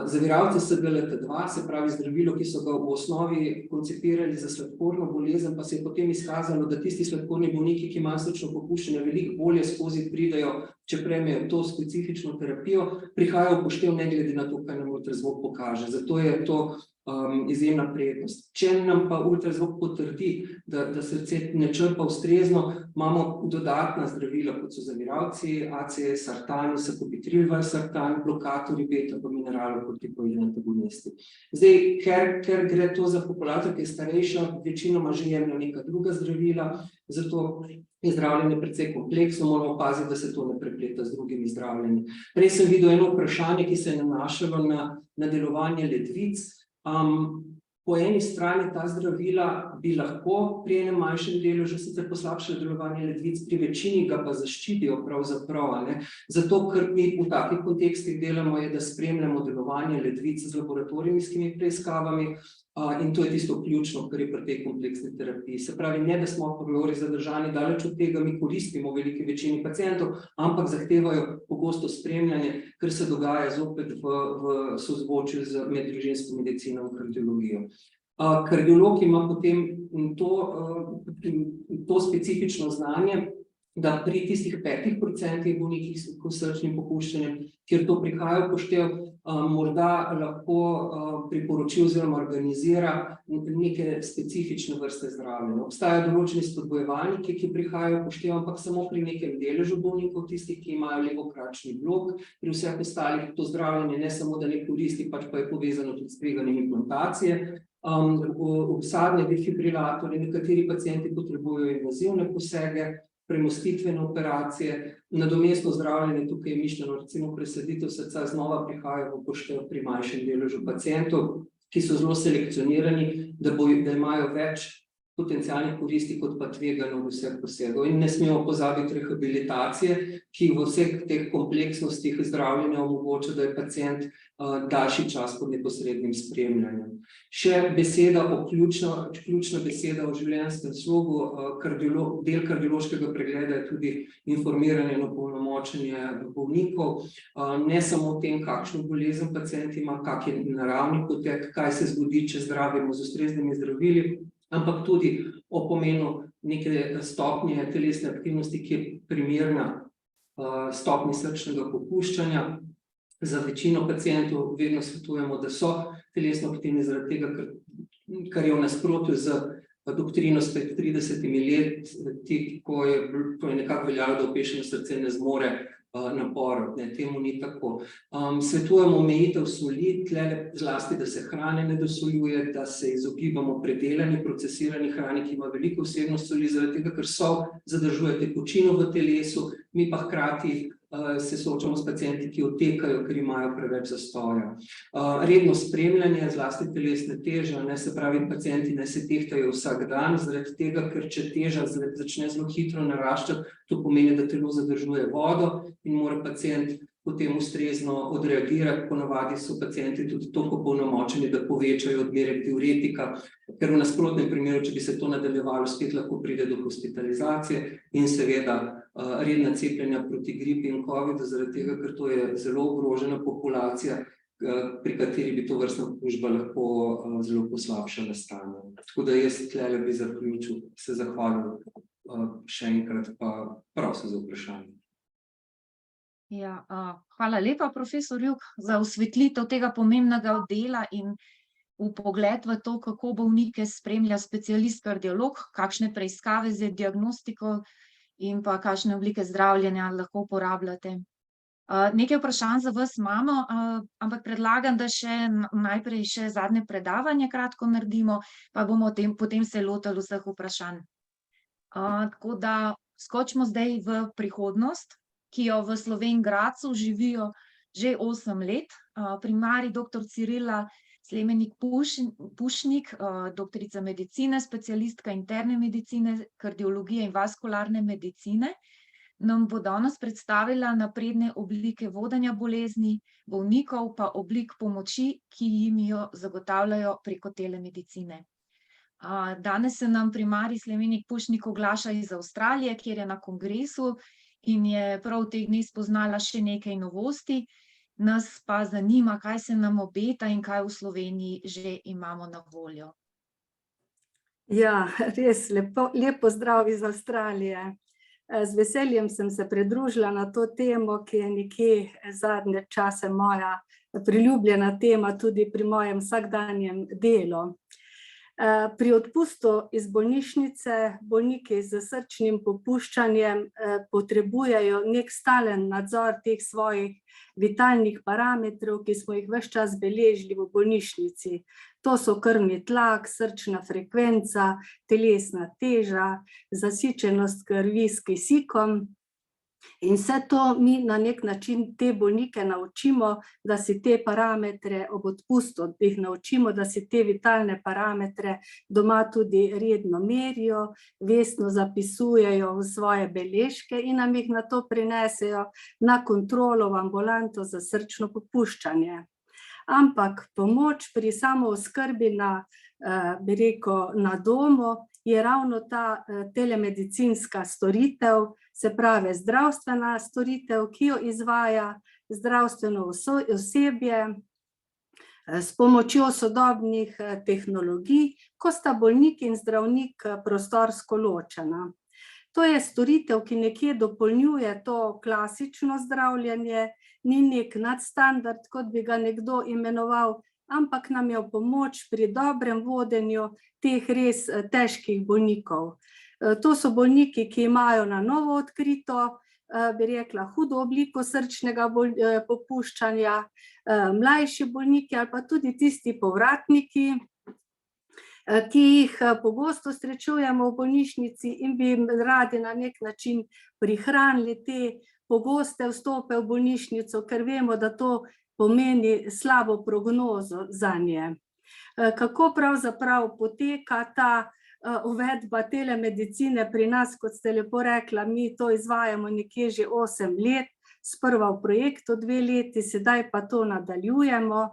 Zaviralci SGLT2, se pravi zdravilo, ki so ga v osnovi koncipirali za sladkorno bolezen, pa se je potem izkazalo, da tisti sladkorni bolniki, ki imajo srčno popuščanje, veliko bolje skozi pridejo, če prejmejo to specifično terapijo, prihaja v upoštev ne glede na to, kaj nam ultrazvok pokaže. Zato je to izjemna prednost. Če nam pa ultrazvok potrdi, da srce ne črpa ustrezno, imamo dodatna zdravila, kot so zaviralci, ACE, sartan, sakubitril, valsartan, blokatorji beta pa mineralov, kortikoidni antagonisti. Zdaj, ker gre to za populacijo, ki je starejša, večinoma že jemlje neka druga zdravila, zato je zdravljenje precej kompleksno, moramo paziti, da se to ne prepleta z drugimi zdravljenji. Prej sem videl eno vprašanje, ki se je nanašalo na delovanje ledvic. Po eni strani ta zdravila bi lahko pri enem manjšem delu že sicer poslabšali delovanje ledvic, pri večini ga pa zaščitijo pravzaprav. Zato, ker mi v takih kontekstih delamo, je, da spremljamo delovanje ledvic z laboratorijskimi preiskavami, in to je tisto ključno, kar je pri tej kompleksni terapiji. Se pravi, ne da smo a priori zadržani, daleč od tega mi koristimo v veliki večini pacientov, ampak zahtevajo pogosto spremljanje, ker se dogaja zopet v sozvočju z meddružinsko medicino in kardiologijo. Kardiolog ima potem to specifično znanje, da pri tistih 5% bolnikih s srčnim popuščanjem, kjer to prihaja v upoštev, morda lahko priporoči oziroma organizira neke specifične vrste zdravljenja. Obstajajo določeni spodbojevalniki, ki prihajajo v upoštev, ampak samo pri nekem deležu bolnikov, tistih, ki imajo levokračni blok, pri vseh ostalih to zdravljenje ne samo, da ne koristi, pač pa je povezano tudi s tveganjem implantacije. Vsadne defibrilatorje, nekateri pacienti potrebujejo invazivne posege, premostitvene operacije, nadomestno zdravljenje, tukaj je mišljeno recimo presaditev srca, znova prihaja v upoštev pri manjšem deležu pacientov, ki so zelo selekcionirani, da imajo več potencialnih koristi kot pa tveganja od vseh posegov. In ne smemo pozabiti rehabilitacije, ki v vseh teh kompleksnostih zdravljenja omogoča, da je pacient daljši čas pod neposrednim spremljanjem. Še ključna beseda o življenjskem slogu. Del kardiološkega pregleda je tudi informiranje in opolnomočenje bolnikov, ne samo o tem, kakšno bolezen pacient ima, kak je naravni potek, kaj se zgodi, če zdravimo z ustreznimi zdravili, ampak tudi o pomenu neke stopnje telesne aktivnosti, ki je primerna stopnji srčnega popuščanja. Za večino pacientov vedno svetujemo, da so telesno aktivni zaradi tega, kar je v nasprotju z doktrino spred 30 leti, ko je nekako veljalo, da opešeno srce ne zmore naporov. Temu ni tako. Svetujemo omejitev soli, zlasti, da se hrane ne dosoljuje, da se izogibamo predelani, procesirani hrani, ki ima veliko vsebnost soli, zaradi tega, ker sol zadržuje tekočino v telesu, mi pa hkrati se soočamo s pacienti, ki otekajo, ker imajo preveč zastoja. Redno spremljanje, zlasti telesne teže, se pravi, pacienti ne se tehtajo vsak dan, zaradi tega, ker če teža začne zelo hitro naraščati, to pomeni, da telo zadržuje vodo in mora pacient potem ustrezno odreagirati. Ponavadi so pacienti tudi toliko opolnomočeni, da povečajo odmerek diuretika, ker v nasprotnem primeru, če bi se to nadaljevalo, spet lahko pride do hospitalizacije in seveda redna cepljenja proti gripi in covidu, zaradi tega, ker to je zelo ogrožena populacija, pri kateri bi to vrstna okužba lahko zelo poslabšala stanje. Tako da jaz tlele bi zaključil, se zahvalil še enkrat, pa prosil za vprašanje. Ja, hvala lepa, profesor Jug, za osvetlitev tega pomembnega dela in vpogled v to, kako bolnike spremlja specialist kardiolog, kakšne preiskave z diagnostiko in pa kakšne oblike zdravljenja lahko uporabljate. Nekaj vprašanj za vas imamo, ampak predlagam, da najprej še zadnje predavanje kratko naredimo, pa bomo potem se lotili vseh vprašanj. Tako da skočimo zdaj v prihodnost, ki jo v Slovenj Gradcu živijo že 8 let. Primarij dr. Cirila Slemenik Pušnik, doktorica medicine, specialistka interne medicine, kardiologije in vaskularne medicine, nam bo danes predstavila napredne oblike vodenja bolezni, bolnikov pa oblik pomoči, ki jim jo zagotavljajo preko telemedicine. Danes se nam primarij Slemenik Pušnik oglaša iz Avstralije, kjer je na kongresu in je prav v teh dneh spoznala še nekaj novosti. Nas pa zanima, kaj se nam obeta in kaj v Sloveniji že imamo na voljo. Ja, res lep pozdrav iz Avstralije. Z veseljem sem se pridružila na to temo, ki je nekje zadnje čase moja priljubljena tema tudi pri mojem vsakdanjem delu. Pri odpustu iz bolnišnice bolniki z srčnim popuščanjem potrebujejo nek stalen nadzor teh svojih vitalnih parametrov, ki smo jih ves čas beležili v bolnišnici. To so krvni tlak, srčna frekvenca, telesna teža, zasičenost krvi s kisikom. In vse to mi na nek način te bolnike naučimo, da si te parametre ob odpustu, jih naučimo, da si te vitalne parametre doma tudi redno merijo, vestno zapisujejo v svoje beležke in nam jih nato prinesejo na kontrolo v ambulanto za srčno popuščanje. Ampak pomoč pri samooskrbi na domu je ravno ta telemedicinska storitev, se pravi zdravstvena storitev, ki jo izvaja zdravstveno osebje s pomočjo sodobnih tehnologij, ko sta bolnik in zdravnik prostorsko ločena. To je storitev, ki nekje dopolnjuje to klasično zdravljenje, ni nek nadstandard, kot bi ga nekdo imenoval, ampak nam je v pomoč pri dobrem vodenju teh res težkih bolnikov. To so bolniki, ki imajo na novo odkrito, bi rekla, hudo obliko srčnega popuščanja, mlajši bolniki ali pa tudi tisti povratniki, ki jih pogosto srečujemo v bolnišnici in bi radi na nek način prihranili te pogoste vstope v bolnišnico, ker vemo, da to pomeni slabo prognozo zanje. Kako pravzaprav poteka ta uvedba telemedicine pri nas, kot ste lepo rekla, mi to izvajamo nekje že 8 let, sprva v projektu 2 leti, sedaj pa to nadaljujemo.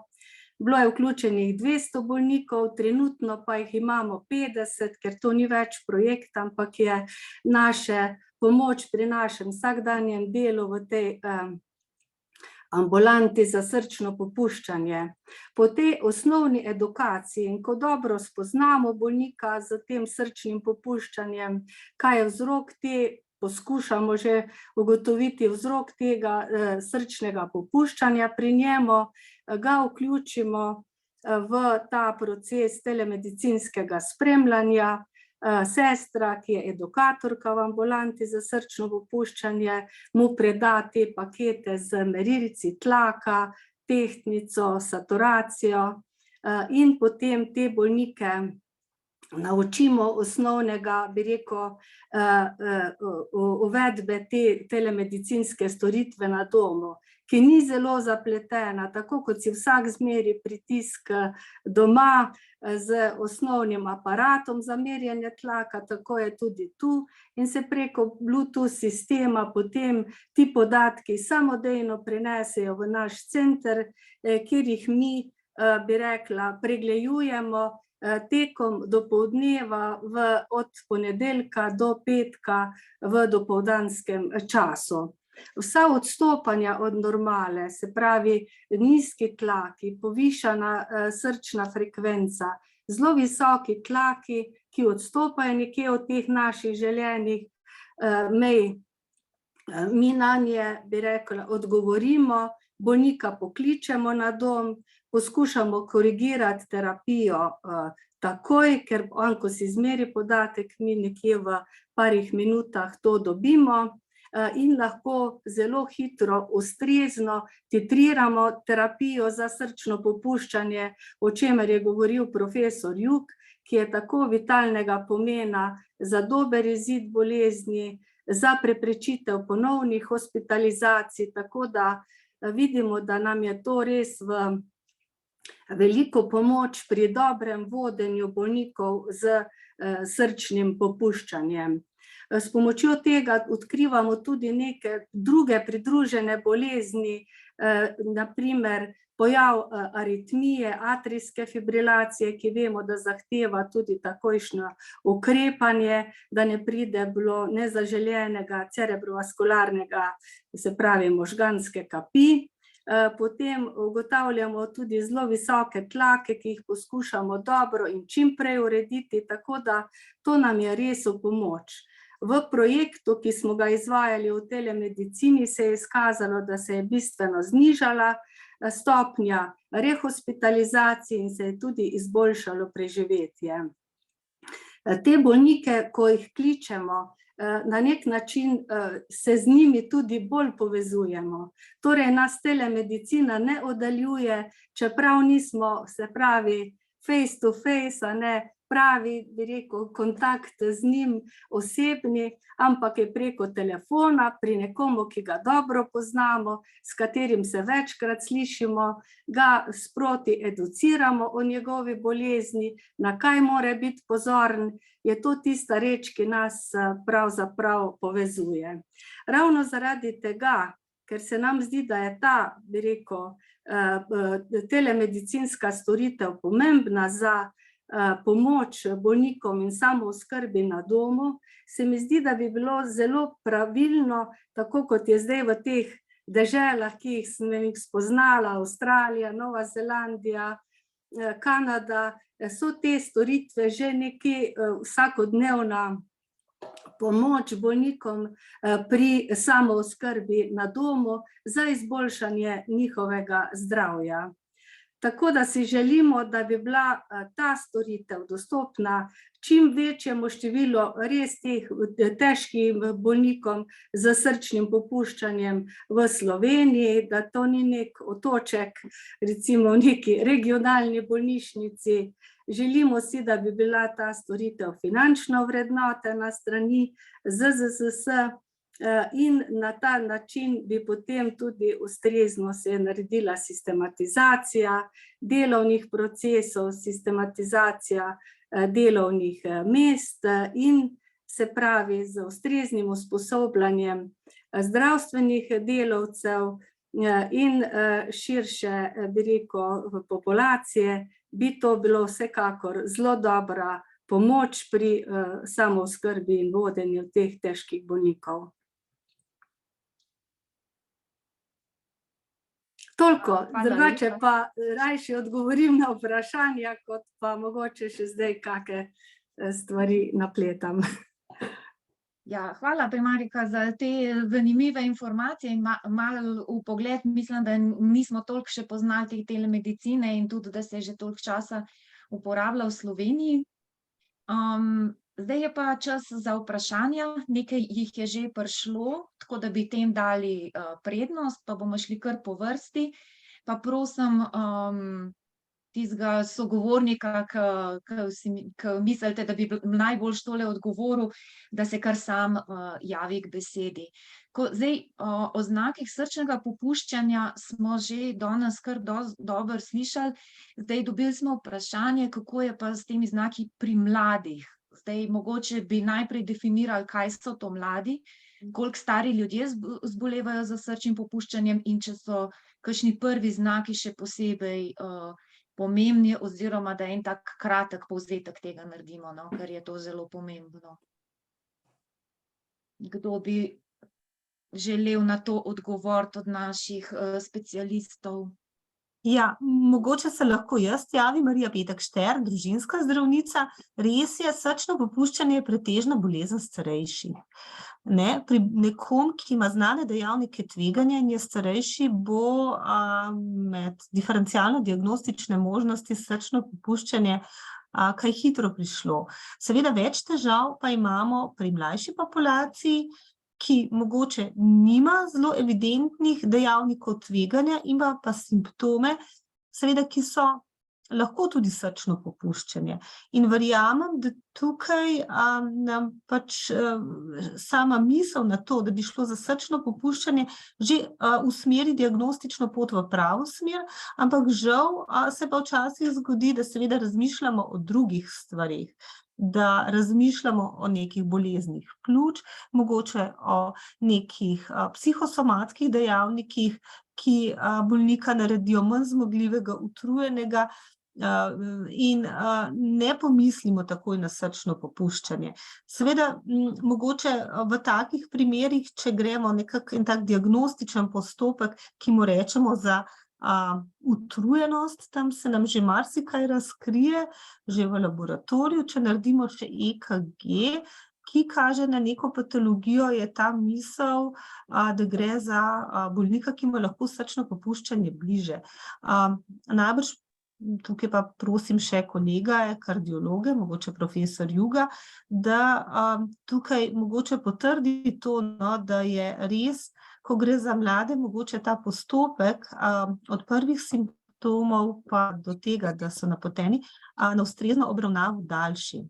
Bilo je vključenih 200 bolnikov, trenutno pa jih imamo 50, ker to ni več projekt, ampak je naša pomoč pri našem vsakdanjem delu v tej ambulanti za srčno popuščanje. Po tej osnovni edukaciji in ko dobro spoznamo bolnika z tem srčnim popuščanjem, kaj je vzrok poskušamo že ugotoviti vzrok tega srčnega popuščanja pri njemu, ga vključimo v ta proces telemedicinskega spremljanja. Sestra, ki je edukatorka v ambulanti za srčno popuščanje, mu preda te pakete z merilci tlaka, tehtnico, saturacijo in potem te bolnike naučimo osnovnega, bi rekel, uvedbe te telemedicinske storitve na domu, ki ni zelo zapletena, tako kot si vsak zmeri pritisk doma z osnovnim aparatom za merjenje tlaka, tako je tudi tu in se preko Bluetooth sistema potem ti podatki samodejno prenesejo v naš center, kjer jih mi, bi rekla, pregledujemo tekom dopoldneva od ponedeljka do petka v dopoldanskem času. Vsa odstopanja od normale, se pravi nizki tlaki, povišana srčna frekvenca, zelo visoki tlaki, ki odstopajo nekje od teh naših želenih mej, mi nanje, bi rekla, odgovorimo, bolnika pokličemo na dom, poskušamo korigirati terapijo takoj, ker on, ko si izmeri podatek, mi nekje v parih minutah to dobimo in lahko zelo hitro, ustrezno titriramo terapijo za srčno popuščanje, o čemer je govoril profesor Jug, ki je tako vitalnega pomena za dober izid bolezni, za preprečitev ponovnih hospitalizacij, tako da vidimo, da nam je to res v veliko pomoč pri dobrem vodenju bolnikov z srčnim popuščanjem. S pomočjo tega odkrivamo tudi neke druge pridružene bolezni, naprimer pojav aritmije, atrijske fibrilacije, ki vemo, da zahteva tudi takojšnje ukrepanje, da ne pride do nezaželenega cerebrovaskularnega, se pravi možganske kapi. Potem ugotavljamo tudi zelo visoke tlake, ki jih poskušamo dobro in čim prej urediti, tako da to nam je res v pomoč. v projektu, ki smo ga izvajali v telemedicini, se je izkazalo, da se je bistveno znižala stopnja rehospitalizacij in se je tudi izboljšalo preživetje. Te bolnike, ko jih kličemo, na nek način se z njimi tudi bolj povezujemo. Torej nas telemedicina ne oddaljuje, čeprav nismo, se pravi, face to face, ne pravi, bi rekel, kontakt z njim osebni, ampak je preko telefona pri nekomu, ki ga dobro poznamo, s katerim se večkrat slišimo, ga sproti educiramo o njegovi bolezni, na kaj mora biti pozoren, je to tista reč, ki nas pravzaprav povezuje. Ravno zaradi tega, ker se nam zdi, da je ta, bi rekel, telemedicinska storitev pomembna za pomoč bolnikom in samooskrbi na domu, se mi zdi, da bi bilo zelo pravilno, tako kot je zdaj v teh deželah, ki sem jih spoznala, Avstralija, Nova Zelandija, Kanada, so te storitve že nekje vsakodnevna pomoč bolnikom pri samooskrbi na domu za izboljšanje njihovega zdravja. Tako da si želimo, da bi bila ta storitev dostopna čim večjemu številu res teh težkih bolnikom z srčnim popuščanjem v Sloveniji, da to ni nek otoček, recimo v neki regionalni bolnišnici. Želimo si, da bi bila ta storitev finančno vrednotena strani ZZZS, in na ta način bi potem tudi ustrezno se naredila sistematizacija delovnih procesov, sistematizacija delovnih mest in se pravi z ustreznim usposabljanjem zdravstvenih delavcev in širše, bi rekel, populacije, bi to bilo vsekakor zelo dobra pomoč pri samooskrbi in vodenju teh težkih bolnikov. Toliko, drugače pa rajši odgovorim na vprašanja, kot pa mogoče še zdaj kakšne stvari napletam. Ja, hvala, primarika, za te zanimive informacije in malo v pogled. Mislim, da nismo toliko še poznali te telemedicine in tudi, da se že toliko časa uporablja v Sloveniji. Zdaj je pa čas za vprašanja, nekaj jih je že prišlo, tako da bi tem dali prednost, pa bomo šli kar po vrsti. Pa prosim tistega sogovornika, ki mislite, da bi najbolj tole odgovoril, da se kar sam javi k besedi. Zdaj, o znakih srčnega popuščanja smo že danes kar dobro slišali, zdaj dobili smo vprašanje, kako je pa s temi znaki pri mladih. Zdaj, mogoče bi najprej definirali, kaj so to mladi, koliko stari ljudje zbolevajo za srčnim popuščanjem in če so kakšni prvi znaki še posebej pomembni oziroma da en tak kratek povzetek tega naredimo, no, ker je to zelo pomembno. Kdo bi želel na to odgovoriti od naših specialistov? Ja, mogoče se lahko jaz javim, Marija Petek Šter, družinska zdravnica. Res je, srčno popuščanje je pretežna bolezen starejših. Pri nekom, ki ima znane dejavnike tveganja in je starejši, bo med diferencialno diagnostične možnosti srčno popuščanje kaj hitro prišlo. Seveda več težav pa imamo pri mlajši populaciji, ki mogoče nima zelo evidentnih dejavnikov tveganja, ima pa simptome, seveda, ki so lahko tudi srčno popuščanje. In verjamem, da tukaj nam pač sama misel na to, da bi šlo za srčno popuščanje, že usmeri diagnostično pot v pravo smer, ampak žal se pa včasih zgodi, da seveda razmišljamo o drugih stvareh, da razmišljamo o nekih boleznih pljuč, mogoče o nekih psihosomatskih dejavnikih, ki bolnika naredijo manj zmogljivega, utrujenega in ne pomislimo takoj na srčno popuščanje. Seveda, mogoče v takih primerih, če gremo nekako en tak diagnostičen postopek, ki mu rečemo za utrujenost, tam se nam že marsikaj razkrije, že v laboratoriju, če naredimo še EKG, ki kaže na neko patologijo, je ta misel, da gre za bolnika, ki mu je lahko srčno popuščanje bliže. Najbrž tukaj pa prosim še kolege, kardiologe, mogoče profesor Juga, da tukaj mogoče potrdi to, no, da je res, ko gre za mlade, mogoče ta postopek od prvih simptomov pa do tega, da so napoteni na ustrezno obravnavo daljši.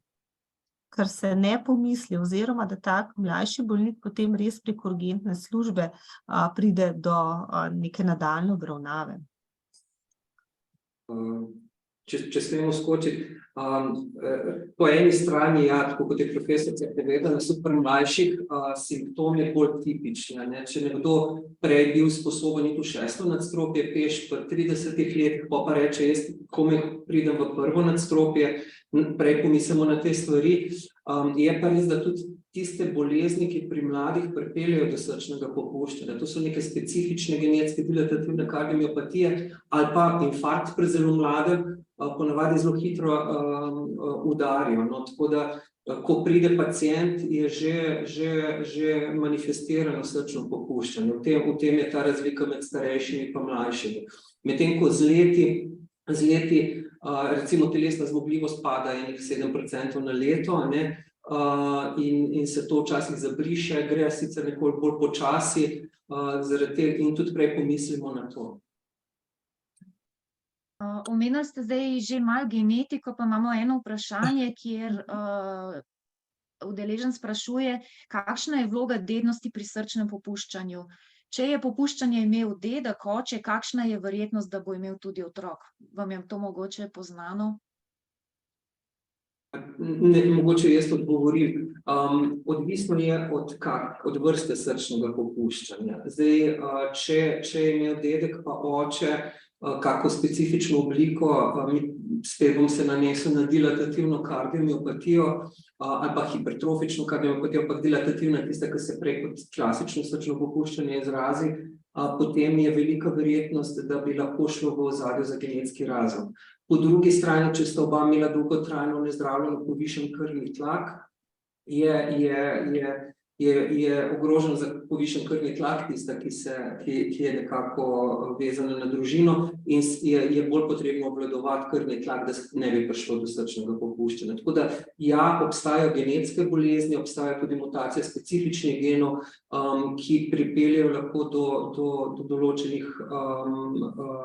Ker se ne pomisli, oziroma da tak mlajši bolnik potem res prek urgentne službe pride do neke nadaljnje obravnave. Če smemo skočiti, po eni strani, ja, tako kot je profesorica povedala, so pri mlajših simptomi bolj tipični, ne. Če nekdo prej bil sposoben iti v 6. nadstropje peš pri 30 letih, pa reče, jaz komaj pridem v 1. nadstropje, prej pomislimo na te stvari. Je pa res, da tudi tiste bolezni, ki pri mladih pripeljejo do srčnega popuščanja, to so neke specifične genetske dilatativne kardiomiopatije ali pa infarkt pri zelo mladem, ponavadi zelo hitro udarijo. No, tako da, ko pride pacient, je že manifestirano srčno popuščanje. V tem je ta razlika med starejšimi in mlajšimi. Medtem ko z leti recimo telesna zmogljivost pada enih 7% na leto, ne, in se to včasih zabriše, gre sicer nekoliko bolj počasi, zaradi tega in tudi prej pomislimo na to. Omenili ste zdaj že malo genetiko, pa imamo eno vprašanje, kjer udeležen sprašuje, kakšna je vloga dednosti pri srčnem popuščanju. Če je popuščanje imel dedek, oče, kakšna je verjetnost, da bo imel tudi otrok? Vam je to mogoče poznano? Mogoče jaz odgovorim. Odvisno je od vrste srčnega popuščanja. Zdaj, če je imel dedek pa oče kako specifično obliko, spet bom se nanesel na dilatativno kardiomiopatijo ali pa hipertrofično kardiomiopatijo, pa dilatativna je tista, ki se prej kot klasično srčno popuščanje izrazi, potem je velika verjetnost, da bi lahko šlo v ozadju za genetski razlog. Po drugi strani, če sta oba imela dolgotrajno nezdravljeno povišan krvni tlak, je ogrožen za povišan krvni tlak tista, ki je nekako vezana na družino in je bolj potrebno obvladovati krvni tlak, da ne bi prišlo do srčnega popuščanja. Tako da, ja, obstajajo genetske bolezni, obstajajo tudi mutacije specifičnih genov, ki pripeljejo lahko do določenih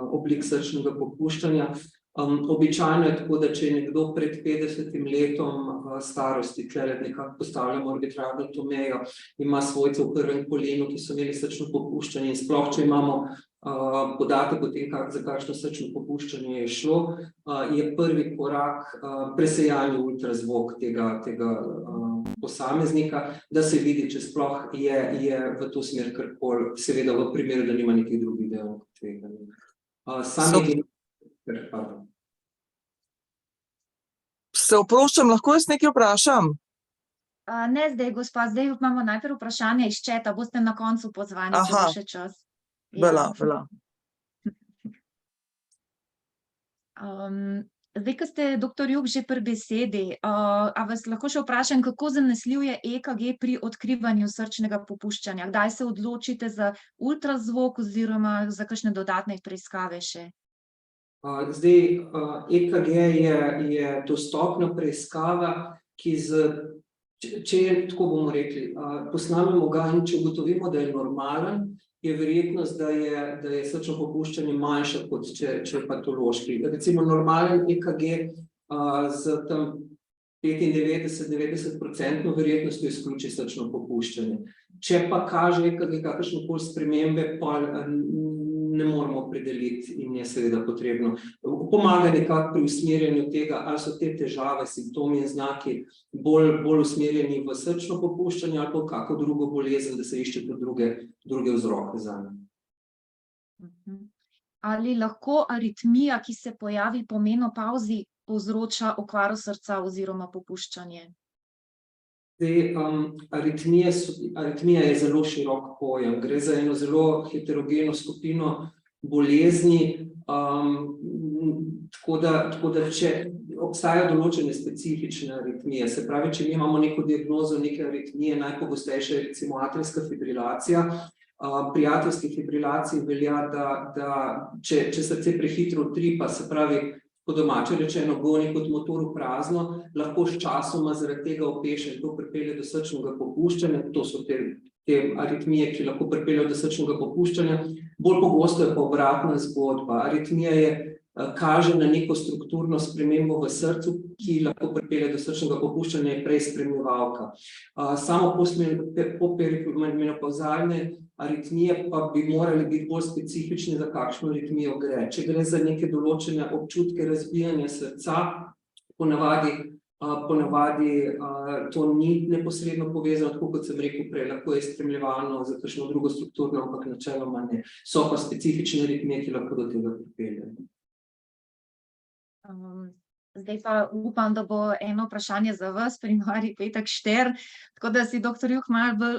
oblik srčnega popuščanja. Običajno je tako, da če je nekdo pred 50 letom starosti, tukaj nekako postavljamo arbitrarno to mejo, ima svojce v prvem kolenu, ki so imeli srčno popuščanje in sploh, če imamo podatek o tem, za kakšno srčno popuščanje je šlo, je prvi korak presejanje ultrazvok tega posameznika, da se vidi, če sploh je v to smer karkoli, seveda v primeru, da nima nekih drugih dejavnikov tveganja. Se oproščam, lahko jaz nekaj vprašam? Ne zdaj, gospa, zdaj imamo najprej vprašanje iz četa, boste na koncu pozvani, če bo še čas. Bela. Zdaj, ko ste, doktor Jug, že pri besedi, a vas lahko še vprašam, kako zanesljiv je EKG pri odkrivanju srčnega popuščanja? Kdaj se odločite za ultrazvok oziroma za kakšne dodatne preiskave še? Zdaj, EKG je dostopna preiskava, ki če je, tako bomo rekli, posnamemo ga in če ugotovimo, da je normalen, je verjetnost, da je srčno popuščanje manjša, kot če je patološki. Recimo normalen EKG z tam 95-90% verjetnostjo izključi srčno popuščanje. Če pa kaže EKG kakršnekoli spremembe, pa ne moramo opredeliti in je seveda potrebno. Pomaga nekako pri usmerjanju tega, ali so te težave, simptomi in znaki bolj usmerjeni v srčno popuščanje ali pa kako drugo bolezen, da se išče tudi druge vzroke zanje. Ali lahko aritmija, ki se pojavi po menopavzi, povzroča okvaro srca oziroma popuščanje? Aritmija je zelo širok pojem. Gre za eno zelo heterogeno skupino bolezni, Tako da če obstajajo določene specifične aritmije, se pravi, če mi imamo neko diagnozo neke aritmije, najpogostejše je recimo atrijska fibrilacija. Pri atrijski fibrilaciji velja, da če srce prehitro utripa, se pravi, po domače rečeno, goni kot motor v prazno, lahko sčasoma zaradi tega opešen to pripelje do srčnega popuščanja. To so te aritmije, ki lahko pripeljejo do srčnega popuščanja. Bolj pogosto je pa obratna zgodba. Aritmija kaže na neko strukturno spremembo v srcu, ki lahko pripelje do srčnega popuščanja, je prej spremljevalka. Samo poperimenopauzalne aritmije pa bi morali biti bolj specifični, za kakšno aritmijo gre. Če gre za neke določene občutke razbijanja srca, ponavadi to ni neposredno povezano, tako kot sem rekel prej, lahko je spremljevalno za kakšno drugo strukturno, ampak načeloma ne. So pa specifične aritmije, ki lahko do tega pripeljejo. Zdaj pa upam, da bo eno vprašanje za vas, primarij Petek Šter, tako da si doktor Juh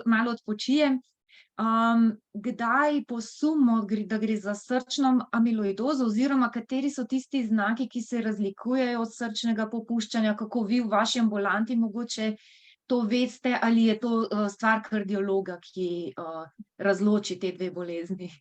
malo odpočije. Kdaj posumimo, da gre za srčno amiloidozo, oziroma kateri so tisti znaki, ki se razlikujejo od srčnega popuščanja, kako vi v vaši ambulanti mogoče to veste, ali je to stvar kardiologa, ki razloči te dve bolezni?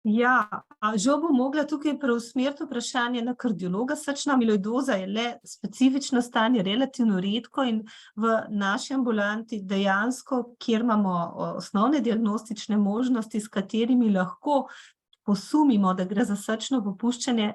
Ja, žal bom mogla tukaj preusmeriti vprašanje na kardiologa. Srčna amiloidoza je le specifično stanje, relativno redko in v naši ambulanti dejansko, kjer imamo osnovne diagnostične možnosti, s katerimi lahko posumimo, da gre za srčno popuščanje,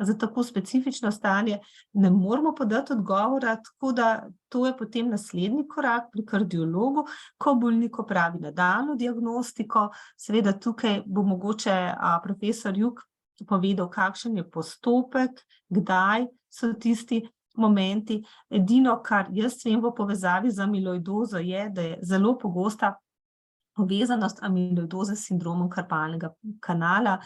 za tako specifično stanje, ne moramo podati odgovora, tako da to je potem naslednji korak pri kardiologu, ko bolnik opravi nadaljnjo diagnostiko. Seveda tukaj bo mogoče profesor Juh povedal, kakšen je postopek, kdaj so tisti momenti. Edino, kar jaz vem v povezavi z amiloidozo, je, da je zelo pogosta povezanost amiloidoze s sindromom karpalnega kanala,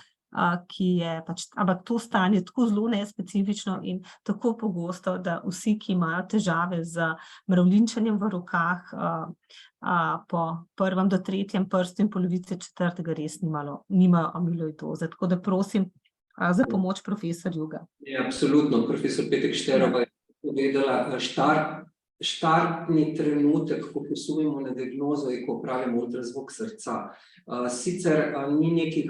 ki je ampak to stanje tako zelo nespecifično in tako pogosto, da vsi, ki imajo težave z mravljinčenjem v rokah, po 1. do 3. prstu in polovici 4. res nimajo amiloidoze. Tako da prosim za pomoč profesor Juga. Ja, absolutno, profesor Petek Šterova je povedala, štartni trenutek, ko posumimo na diagnozo, je, ko opravimo ultrazvok srca. Sicer ni nekih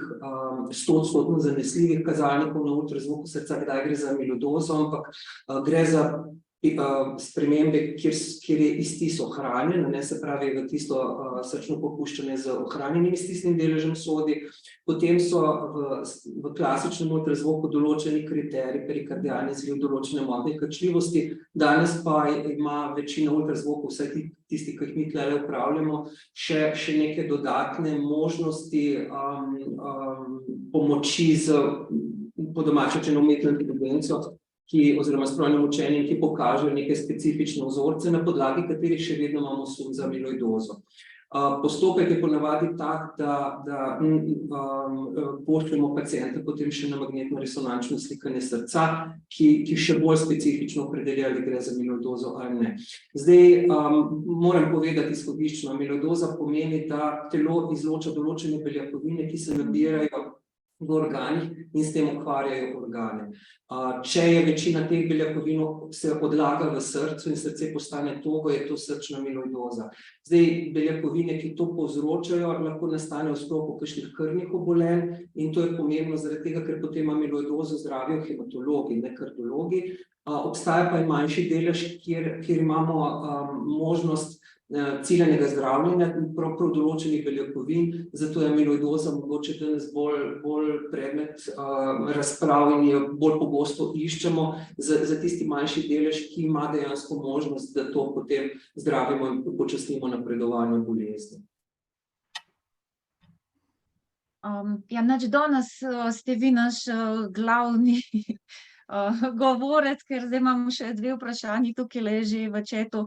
100% zanesljivih kazalnikov na ultrazvoku srca, kdaj gre za amiloidozo, ampak gre za spremembe, kjer je iztis ohranjen, se pravi v tisto srčno popuščanje z ohranjenim iztisnim deležem sodi. Potem so v klasičnem ultrazvoku določeni kriteriji, perikardialni izliv, določene motnje kačljivosti. Danes pa ima večina ultrazvokov, vsaj tisti, ki jih mi tukaj upravljamo, še neke dodatne možnosti pomoči z po domače umetno inteligenco, oziroma strojnim učenjem, ki pokažejo neke specifične vzorce, na podlagi katerih še vedno imamo sum za amiloidozo. Postopek je ponavadi tak, da pošljemo paciente potem še na magnetno-resonančno slikanje srca, ki še bolj specifično opredelja, ali gre za amiloidozo ali ne. Zdaj moram povedati izhodiščno, amiloidoza pomeni, da telo izloča določene beljakovine, ki se nabirajo v organih in s tem ukvarjajo organe. Če je večina teh beljakovin se odlaga v srcu in srce postane togo, je to srčna amiloidoza. Zdaj, beljakovine, ki to povzročajo, lahko nastanejo v sklopu kakšnih krvnih obolenj in to je pomembno zaradi tega, ker potem amiloidozo zdravijo hematologi, ne kardiologi. Obstaja pa in manjši delež, kjer imamo možnost ciljanega zdravljenja prav določenih beljakovin, zato je amiloidoza mogoče danes bolj predmet razprav in jo bolj pogosto iščemo za tisti manjši delež, ki ima dejansko možnost, da to potem zdravimo in upočasnimo napredovanje bolezni. Ja, danes ste vi naš glavni govorec, ker zdaj imamo še dve vprašanji, tukaj leži v četu.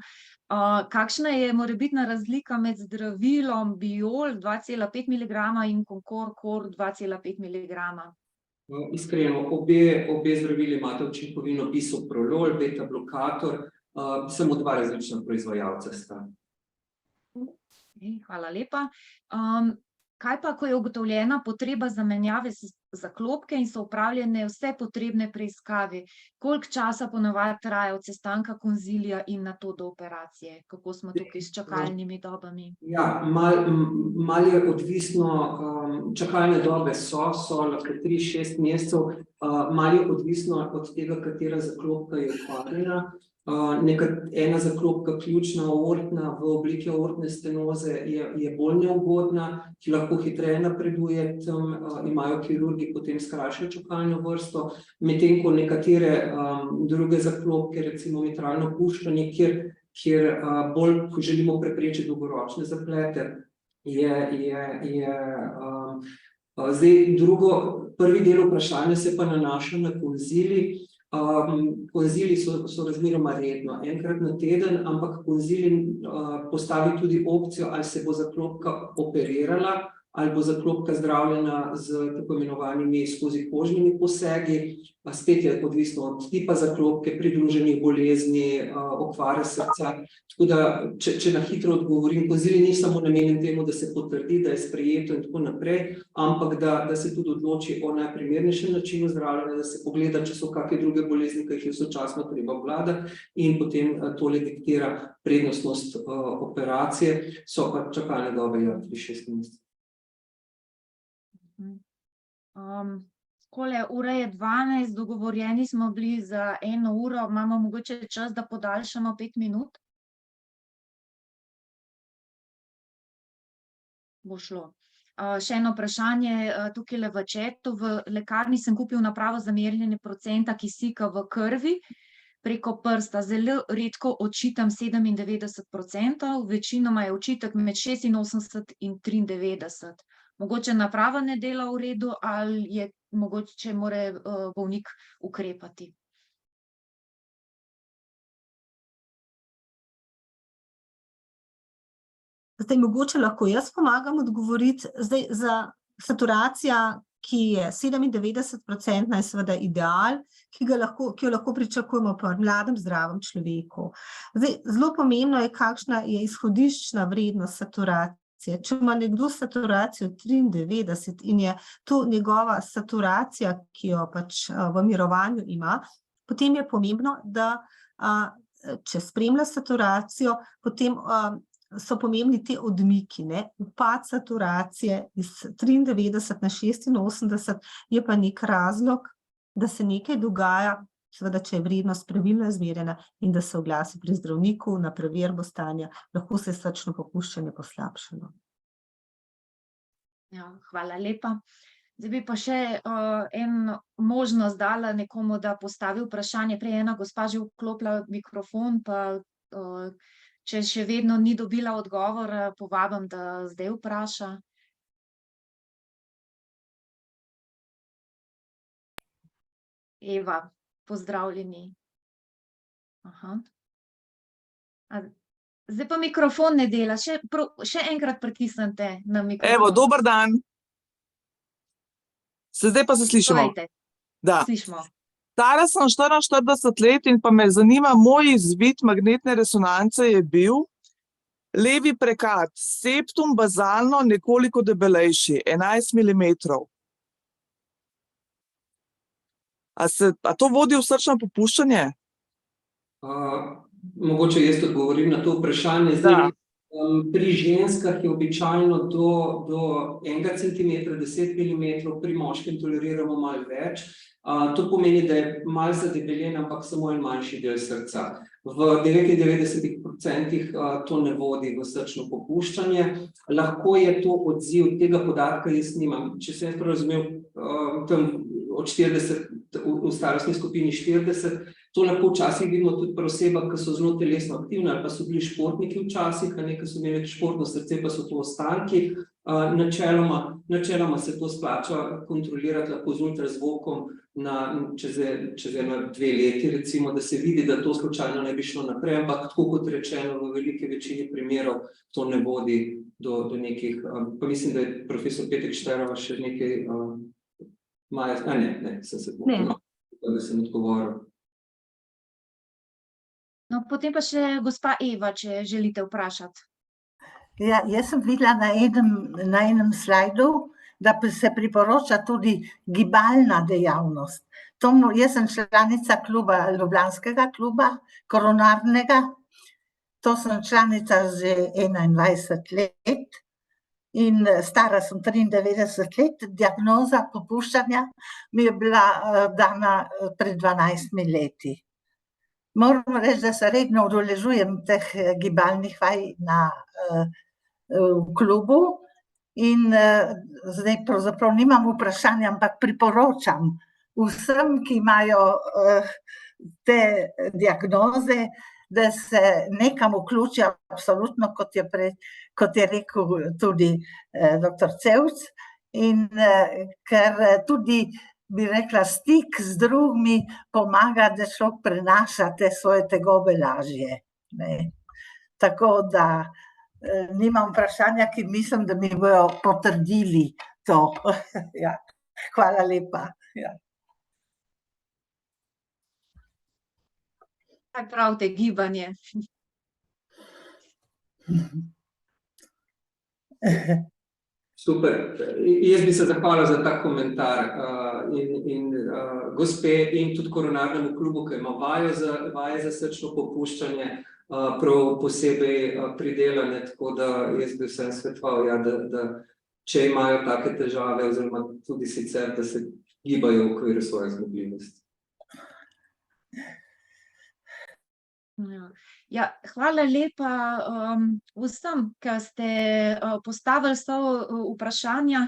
Kakšna je morebitna razlika med zdravilom Biol 2,5 mg in Concor 2,5 mg? Iskreno, obe zdravili imate učinkovino bisoprolol, beta-blokator, samo dva različna proizvajalca sta. Hvala lepa. Kaj pa, ko je ugotovljena potreba zamenjave zaklopke in so opravljene vse potrebne preiskave. Koliko časa ponavadi traja od sestanka konzilija in nato do operacije? Kako smo tukaj s čakalnimi dobami? Ja, malo je odvisno, čakalne dobe so lahko 3-6 mesecev, malo je odvisno od tega, katera zaklopka je okvarjena. Ena zaklopka, ključna aortna v obliki aortne stenoze je bolj neugodna, ki lahko hitreje napreduje, tam imajo kirurgi potem skrajšajo čakalno vrsto, medtem ko nekatere druge zaklopke, recimo mitralno puščanje, kjer bolj želimo preprečiti dolgoročne zaplete, prvi del vprašanja se pa nanaša na konzilij. Konzilij so razmeroma redno, enkrat na teden, ampak konzilij postavi tudi opcijo, ali se bo zaklopka operirala, ali bo zaklopka zdravljena z tako imenovanimi skozi kožnimi posegi. Spet je odvisno od tipa zaklopke, pridruženih bolezni, okvare srca. Tako da, če na hitro odgovorim, konzilij ni samo namenjen temu, da se potrdi, da je sprejeto in tako naprej, ampak da se tudi odloči o najprimernejšem načinu zdravljenja, da se pogleda, če so kakšne druge bolezni, ki jih je sočasno treba obvladati, in potem tole diktira prednostnost operacije, so pa čakalne dobe 3-6 mesecev. Ura je 12, dogovorjeni smo bili za 1 uro, imamo mogoče čas, da podaljšamo 5 minut? Bo šlo. Še eno vprašanje tukaj v chatu. V lekarni sem kupil napravo za merjenje procenta kisika v krvi preko prsta. Zelo redko odčitam 97%, večinoma je odčitek med 86 in 93%. Mogoče naprava ne dela v redu ali je mogoče mora bolnik ukrepati? Zdaj, mogoče lahko jaz pomagam odgovoriti. Zdaj, za saturacija, ki je 97%, je seveda ideal, ki jo lahko pričakujemo pri mladem, zdravem človeku. Zdaj, zelo pomembno je, kakšna je izhodiščna vrednost saturacije. Če ima nekdo saturacijo 93 in je to njegova saturacija, ki jo pač v mirovanju ima, potem je pomembno, da če spremlja saturacijo, potem so pomembni te odmiki, ne? Upad saturacije iz 93 na 86 je pa nek razlog, da se nekaj dogaja, seveda, če je vrednost pravilno izmerjena in da se oglasi pri zdravniku na preverbo stanja, lahko se je srčno popuščanje poslabšalo. Ja, hvala lepa. Zdaj bi pa še eno možnost dala nekomu, da postavi vprašanje. Prej ena gospa že vklopila mikrofon, pa če še vedno ni dobila odgovor, povabim, da zdaj vpraša. Eva, pozdravljeni. Zdaj pa mikrofon ne dela, še enkrat pritisnite na mikrofon. Evo, dober dan. Zdaj pa se slišimo. Povejte, Da. slišimo. Stara sem 44 let in pa me zanima, moj izvid magnetne resonance je bil levi prekat, septum bazalno nekoliko debelejši, 11 mm. A to vodi v srčno popuščanje? Mogoče jaz odgovorim na to vprašanje. Zdaj, pri ženskah je običajno do 1 cm, 10 mm, pri moškem toleriramo malo več. To pomeni, da je malo zadebeljen, ampak samo en manjši del srca. V 99% to ne vodi v srčno popuščanje. Lahko je to odziv, tega podatka jaz nimam. Če sem prav razumel, tam od 40, v starostni skupini 40, to lahko včasih vidimo tudi pri osebah, ki so zelo telesno aktivne ali pa so bili športniki včasih, ki so imeli športno srce, pa so to ostanki. Načeloma se to splača kontrolirati lahko z ultrazvokom čez 1-2 leti, recimo, da se vidi, da to slučajno ne bi šlo naprej, ampak tako kot rečeno, v veliki večini primerov to ne vodi do nekih, pa mislim, da je profesor Petek Šterova še nekaj sem se povedal, da sem odgovoril. No, potem pa še gospa Eva, če želite vprašati. Ja, jaz sem videla na enem slajdu, da se priporoča tudi gibalna dejavnost. Jaz sem članica kluba, Ljubljanskega kluba, koronarnega. To sem članica že 21 let in stara sem 93 let. Diagnoza popuščanja mi je bila dana pred 12 leti. Moram reči, da se redno udeležujem teh gibalnih vaj v klubu in zdaj pravzaprav nimam vprašanja, ampak priporočam vsem, ki imajo te diagnoze, da se nekam vključijo, absolutno, kot je rekel tudi doktor Cevc, in ker tudi, bi rekla, stik z drugimi pomaga, da človek prenaša te svoje tegobe lažje. Tako da nimam vprašanja, ki mislim, da mi bojo potrdili to. Hvala lepa. Kaj pravite, gibanje? Super. Jaz bi se zahvalil za ta komentar in gospe in tudi koronarnemu klubu, ki ima vaje za srčno popuščanje, prav posebej pridelane, tako da jaz bi vsem svetoval, da če imajo take težave oziroma tudi sicer, da se gibajo v okviru svoje zmogljivosti. Ja, hvala lepa vsem, ki ste postavili vsa vprašanja,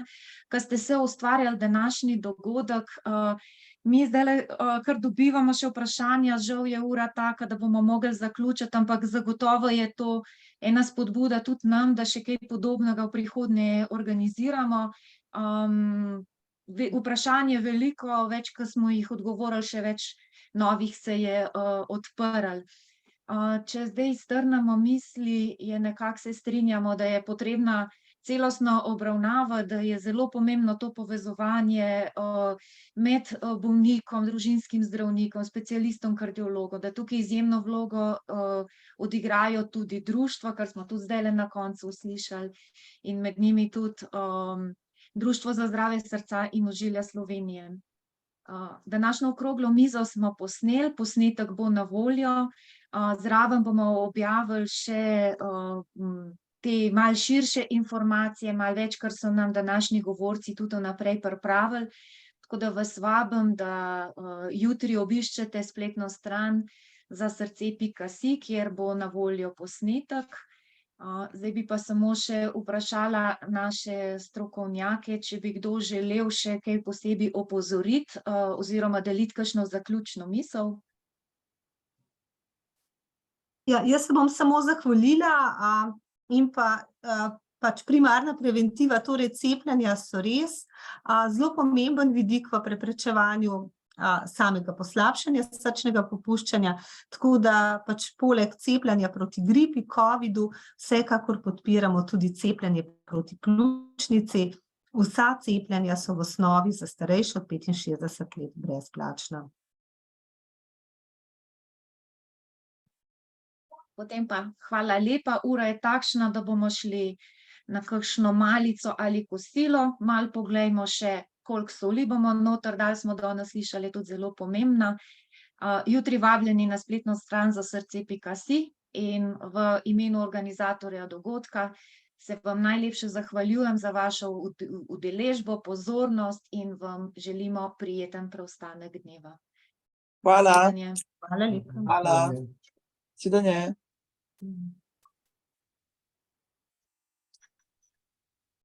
ki ste se ustvarjali današnji dogodek. Mi zdaj kar dobivamo še vprašanja, žal je ura taka, da bomo mogli zaključiti, ampak zagotovo je to ena spodbuda tudi nam, da še kaj podobnega v prihodnje organiziramo. Vprašanje je veliko, več, ko smo jih odgovorili, še več novih se je odprlo. Če zdaj strnemo misli, je nekako se strinjamo, da je potrebna celostna obravnava, da je zelo pomembno to povezovanje med bolnikom, družinskim zdravnikom, specialistom, kardiologom, da tukaj izjemno vlogo odigrajo tudi društva, kar smo tudi zdajle na koncu slišali, in med njimi tudi Društvo za zdravje srca in ožilja Slovenije. Današnjo okroglo mizo smo posneli, posnetek bo na voljo. Zraven bomo objavili še te malo širše informacije, malo več, kar so nam današnji govorci tudi naprej pripravili. Tako da vas vabim, da jutri obiščete spletno stran zasrce.si, kjer bo na voljo posnetek. Zdaj bi pa samo še vprašala naše strokovnjake, če bi kdo želel še kaj posebej opozoriti oziroma deliti kakšno zaključno misel. Ja, jaz se bom samo zahvalila in pač primarna preventiva, torej cepljenja so res zelo pomemben vidik v preprečevanju samega poslabšanja srčnega popuščanja, tako da pač poleg cepljenja proti gripi, covidu, vsekakor podpiramo tudi cepljenje proti pljučnici. Vsa cepljenja so v osnovi za starejše od 65 let brezplačna. Potem pa hvala lepa, ura je takšna, da bomo šli na kakšno malico ali kosilo, malo poglejmo še, koliko soli bomo noter dali, smo danes slišali, tudi zelo pomembna. Jutri vabljeni na spletno stran zasrce.si in v imenu organizatorja dogodka se vam najlepše zahvaljujem za vašo udeležbo, pozornost in vam želimo prijeten preostanek dneva. Hvala. Hvala lepa. Hvala. Svidenje.